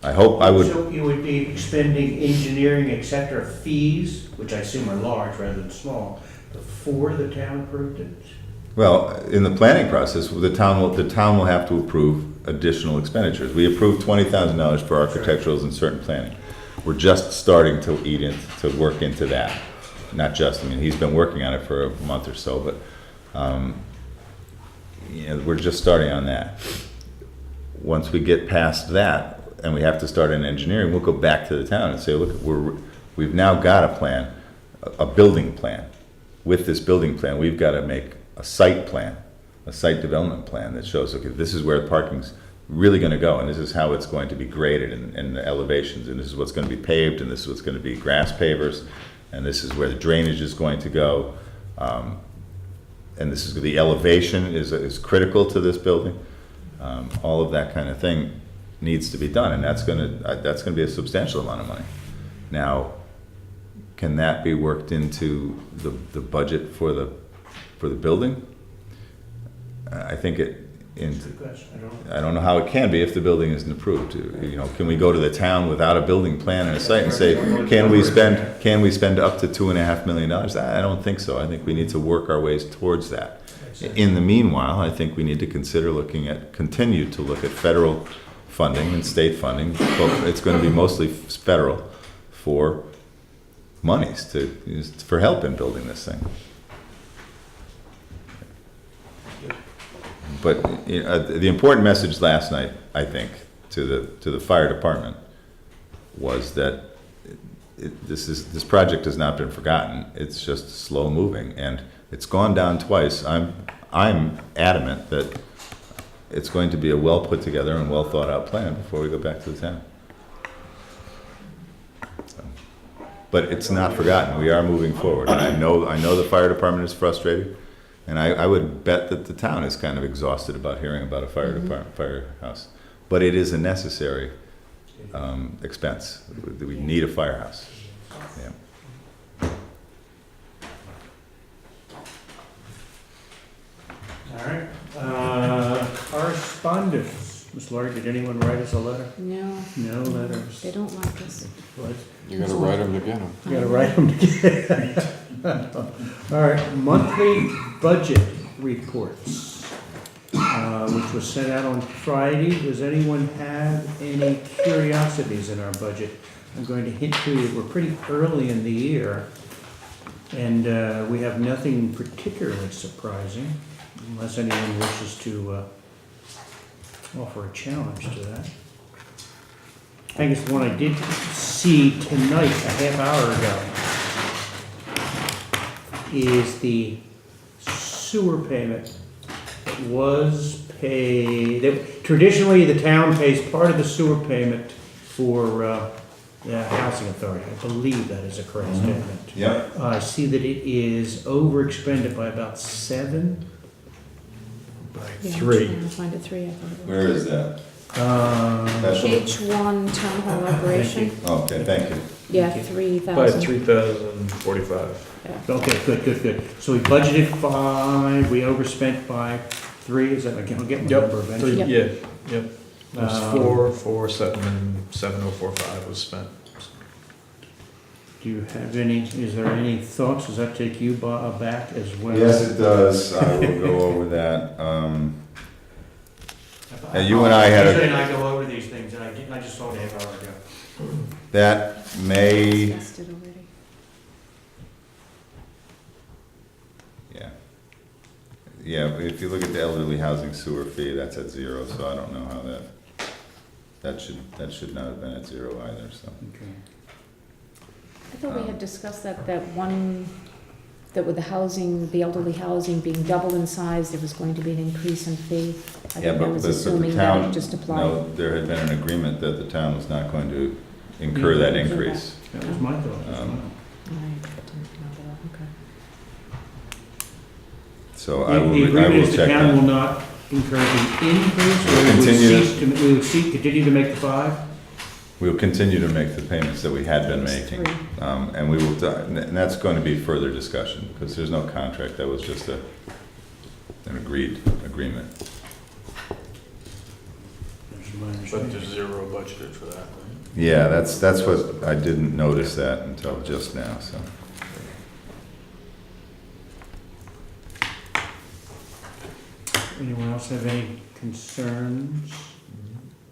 I hope I would. So you would be expending engineering, et cetera, fees, which I assume are large rather than small, before the town approved it? Well, in the planning process, the town will have to approve additional expenditures. We approved $20,000 for architecturals and certain planning. We're just starting to work into that. Not just, he's been working on it for a month or so, but we're just starting on that. Once we get past that, and we have to start in engineering, we'll go back to the town and say, look, we've now got a plan, a building plan. With this building plan, we've got to make a site plan, a site development plan that shows, okay, this is where the parking's really going to go, and this is how it's going to be graded in the elevations, and this is what's going to be paved, and this is what's going to be grass pavers, and this is where the drainage is going to go, and this is the elevation is critical to this building. All of that kind of thing needs to be done, and that's going to be a substantial amount of money. Now, can that be worked into the budget for the building? I think I don't know how it can be if the building isn't approved. Can we go to the town without a building plan and a site and say, can we spend up to $2.5 million? I don't think so. I think we need to work our ways towards that. In the meanwhile, I think we need to consider continue to look at federal funding and state funding, but it's going to be mostly federal for monies for help in building this thing. But the important message last night, I think, to the fire department was that this project has not been forgotten. It's just slow moving, and it's gone down twice. I'm adamant that it's going to be a well put together and well thought out plan before we go back to the town. But it's not forgotten. We are moving forward. And I know the fire department is frustrated, and I would bet that the town is kind of exhausted about hearing about a fire department, firehouse. But it is a necessary expense. We need a firehouse. Yeah. All right. Correspondence. Ms. Laurie, did anyone write us a letter? No, No letters. they don't like us. What? You gotta write them to get them. You gotta write them together. All right, monthly budget reports, which was sent out on Friday. Does anyone have any curiosities in our budget? I'm going to hint to you, we're pretty early in the year, and we have nothing particularly surprising, unless anyone wishes to offer a challenge to that. I guess the one I did see tonight, a half hour ago. is the sewer payment that was paid. Traditionally, the town pays part of the sewer payment for the housing authority. I believe that is a correct statement. Yep. I see that it is overexpended by about 7. Yeah, I'm 3. trying to find a 3, I thought it was. Where is that? Uh, Page 1, town hall operation. Okay, thank you. Yeah, Thank 3,000. 3,045. Okay, good. So we budgeted 5, we overspent by 3, is that, I can't get my number eventually. Yep. Yeah, yep. It was Um, 447, and 7045 was spent. Do you have any, is there any thoughts? Does that take you back as well? Yes, it does. I will go over that. You and I had Usually a, I go over these things, and I just saw it a half hour ago. that may, Discussed it already. yeah. Yeah, if you look at the elderly housing sewer fee, that's at 0, so I don't know how that should not have been at 0 either, so. Okay. I thought we had discussed that one, that with the housing, the elderly housing being double in size, there was going to be an increase in fee. I Yeah, think I but was the assuming that town, it just applied. no, there had been an agreement that the town was not going to incur that increase. That was my thought as well. I didn't know that, okay. So The I will agreement is the check town will that. not incur the increase, or We'll we would continue. cease to, we would continue to make the 5? We'll continue to make the payments that we had been It's making. 3. And we will, and that's going to be further discussion, because there's no contract, that was just an agreement. That's my But understanding. there's 0 budgeted for that, right? Yeah, that's what, I didn't notice that until just now, so. Anyone else have any concerns?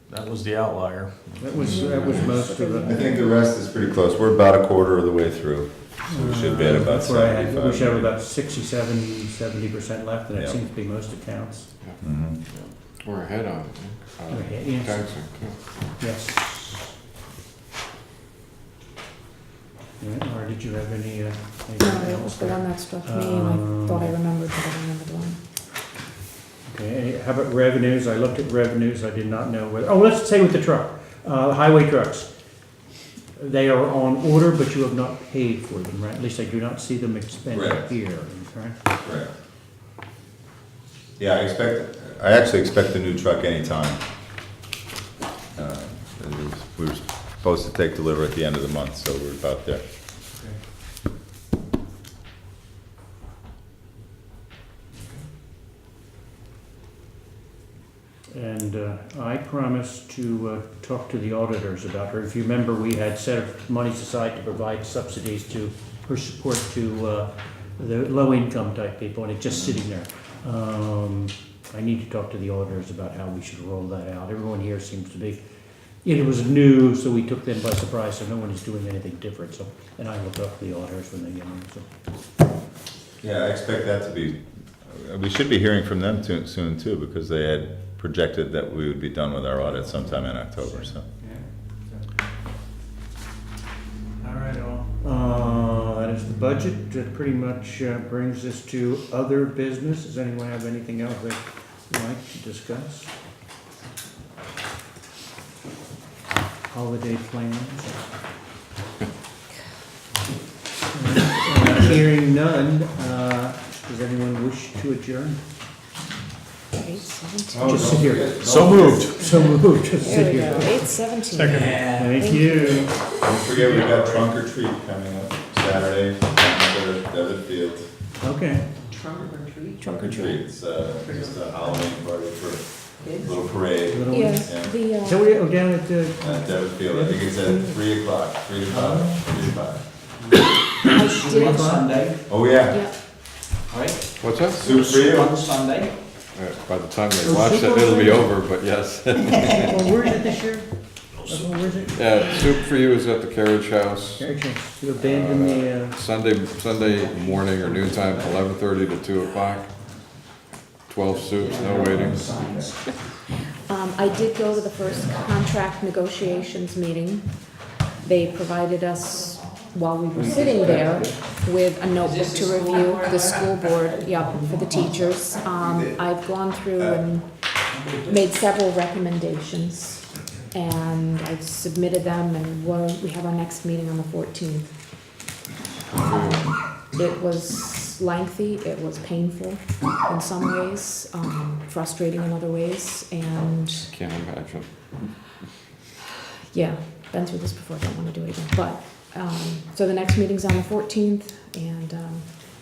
That was the outlier. That was most of I it. think the rest is pretty close. We're about a quarter of the way through, so we should be at about That's where I had- 75. We should have about 70% left, and it Yeah. seems to be most accounts. Mhm. We're ahead on, We're ahead, yes. taxing, Yes. Yeah, or did you have any, No, anything that else was the there? one that struck me, and I thought I remembered, but I don't remember the one. Okay, how about revenues? I looked at revenues, I did not know whether, oh, let's say with the truck, highway trucks. They are on order, but you have not paid for them, right? At least I do not see them expended Correct. here, correct? Correct. Yeah, I actually expect a new truck anytime. We were supposed to take delivery at the end of the month, so we're about there. And I promised to talk to the auditors about her. If you remember, we had set monies aside to provide subsidies to, her support to the low-income type people, and it's just sitting there. I need to talk to the auditors about how we should roll that out. Everyone here seems to be, it was new, so we took them by surprise, so no one is doing anything different, so, and I will talk to the auditors when they get in, so. Yeah, I expect that to be, we should be hearing from them soon too, because they had projected that we would be done with our audit sometime in October, so. All right, that is the budget. That pretty much brings us to other business. Does anyone have anything else they'd like to discuss? Holiday plans? Hearing none, does anyone wish to adjourn? 8:17. Just sit here. So moved. So moved, just There sit we here. go, 8:17. Thank you. Don't forget, we've got trunk or treat coming up Saturday, at Devitt Field. Okay. Trunk or treat? Trunk or treat, it's just a Halloween party for a little parade. Little Yeah, ones. Yeah. So we, oh, down at the, At Devitt Field, I think it's at 3 o'clock, 3 to 5, 3 to 5. I did, Sunday, Oh, yeah. yeah, right? What's that? Soup for you. On Sunday. By the time they Oh, watch it, soup it'll be on over, but yes. well, where is it this year? Where is it? Yeah, Soup for You is at the Carriage House. Carriage House. You abandoned the, Sunday morning or noontime, 11:30 to 2 o'clock. 12 soups, no waiting. I did go to the first contract negotiations meeting. They provided us while we were sitting there with a notebook to review the school board, for the teachers. I've gone through and made several recommendations, and I've submitted them, and we have our next meeting on the 14th. It was lengthy, it was painful in some ways, frustrating in other ways, and Can't imagine. yeah, been through this before, don't want to do it again. But, so the next meeting's on the 14th, and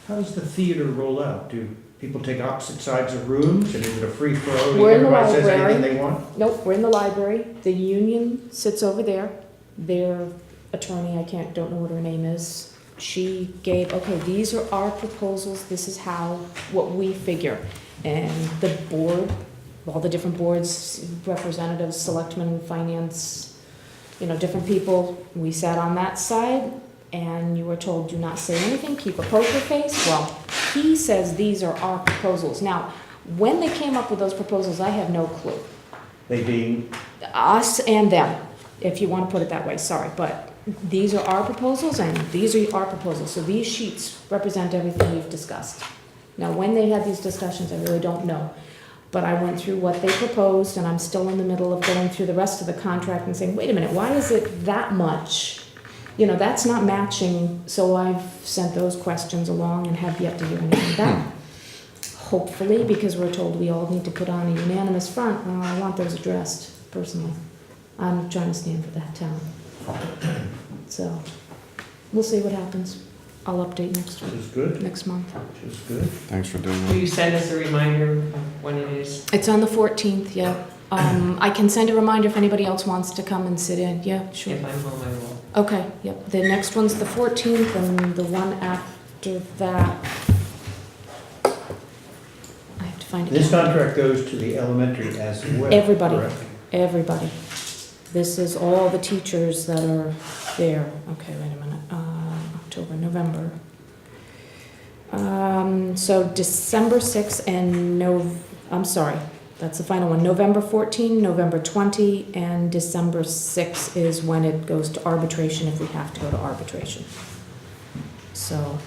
How does the theater roll out? Do people take opposite sides of rooms, and is it a free for all? We're in the Everybody says library. anything they want? nope, we're in the library. The union sits over there. Their attorney, don't know what her name is. She gave, okay, these are our proposals, this is what we figure. And the board, all the different boards, representatives, selectmen, finance, different people, we sat on that side, and you were told, do not say anything, keep a poker face. Well, he says these are our proposals. Now, when they came up with those proposals, I have no clue. They being, Us and them, if you want to put it that way, sorry, but these are our proposals and these are our proposals. So these sheets represent everything we've discussed. Now, when they had these discussions, I really don't know. But I went through what they proposed, and I'm still in the middle of going through the rest of the contract and saying, wait a minute, why is it that much? That's not matching. So I've sent those questions along and have yet to hear anything back. Hopefully, because we're told we all need to put on a unanimous front, well, I want those addressed personally. I'm trying to stand for that town. So, we'll see what happens. I'll update which is good, next month. which is good. Thanks for doing Will that. you send us a reminder of when it is? It's on the 14th, yeah. I can send a reminder if anybody else wants to come and sit in. Yeah, sure. If I'm home, I will. Okay, yep. The next one's the 14th, and the one after that, I have to find it. This contract goes to the elementary as well. Everybody. correct? Everybody. This is all the teachers that are there. Okay, wait a minute. October, November. So December 6th and I'm sorry, that's the final one. November 14, November 20, and December 6 is when it goes to arbitration if we have to go to arbitration. So,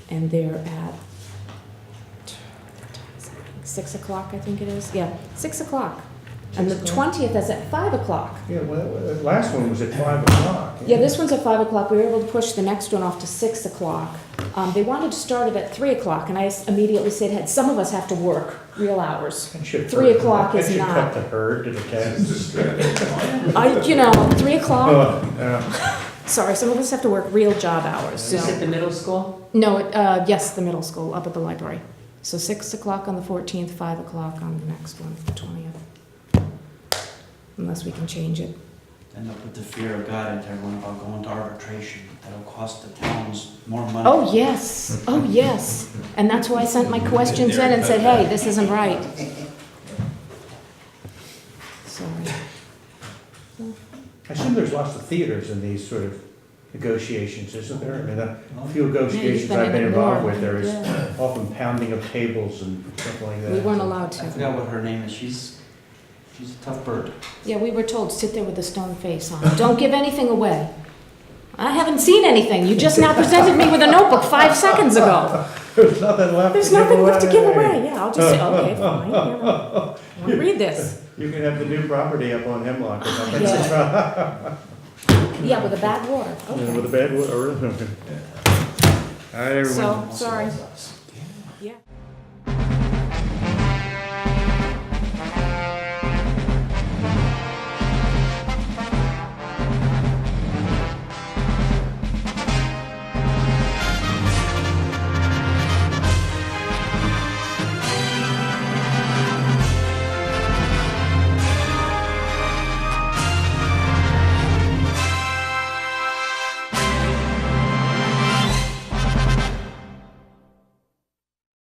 and they're at 6 o'clock, I think it is. Yeah, 6 o'clock. And the 20th is at 5 o'clock. Yeah, well, the last one was at 5 o'clock. Yeah, this one's at 5 o'clock. We were able to push the next one off to 6 o'clock. They wanted to start it at 3 o'clock, and I immediately said, some of us have to work real hours. That should 3 o'clock is That should not. cut the herd to the 10. 3 o'clock, Yeah. sorry, some of us have to work real job hours, Is this so. at the middle school? No, yes, the middle school, up at the library. So 6 o'clock on the 14th, 5 o'clock on the next one, the 20th. Unless we can change it. And they'll put the fear of God into everyone about going to arbitration. That'll cost the towns more money. Oh, yes, oh, yes. And that's why I sent my questions in and said, hey, this isn't right. Sorry. I assume there's lots of theaters in these sort of negotiations, isn't there? I mean, the few negotiations been I've in been it involved more. with, there is Yeah. often pounding of tables and stuff like that. We weren't allowed I to. forgot what her name is. She's a tough bird. Yeah, we were told, sit there with a stone face on. Don't give anything away. I haven't seen anything. You just now presented me with a notebook 5 seconds ago. There's nothing left There's to give nothing left to give away. away. Yeah, I'll just say, okay, fine. Here. I want to read this. You can have the new property up on Hemlock or something. Yeah. Yeah, with a bad water. With Okay. a bad, or, all right, everyone. So, sorry.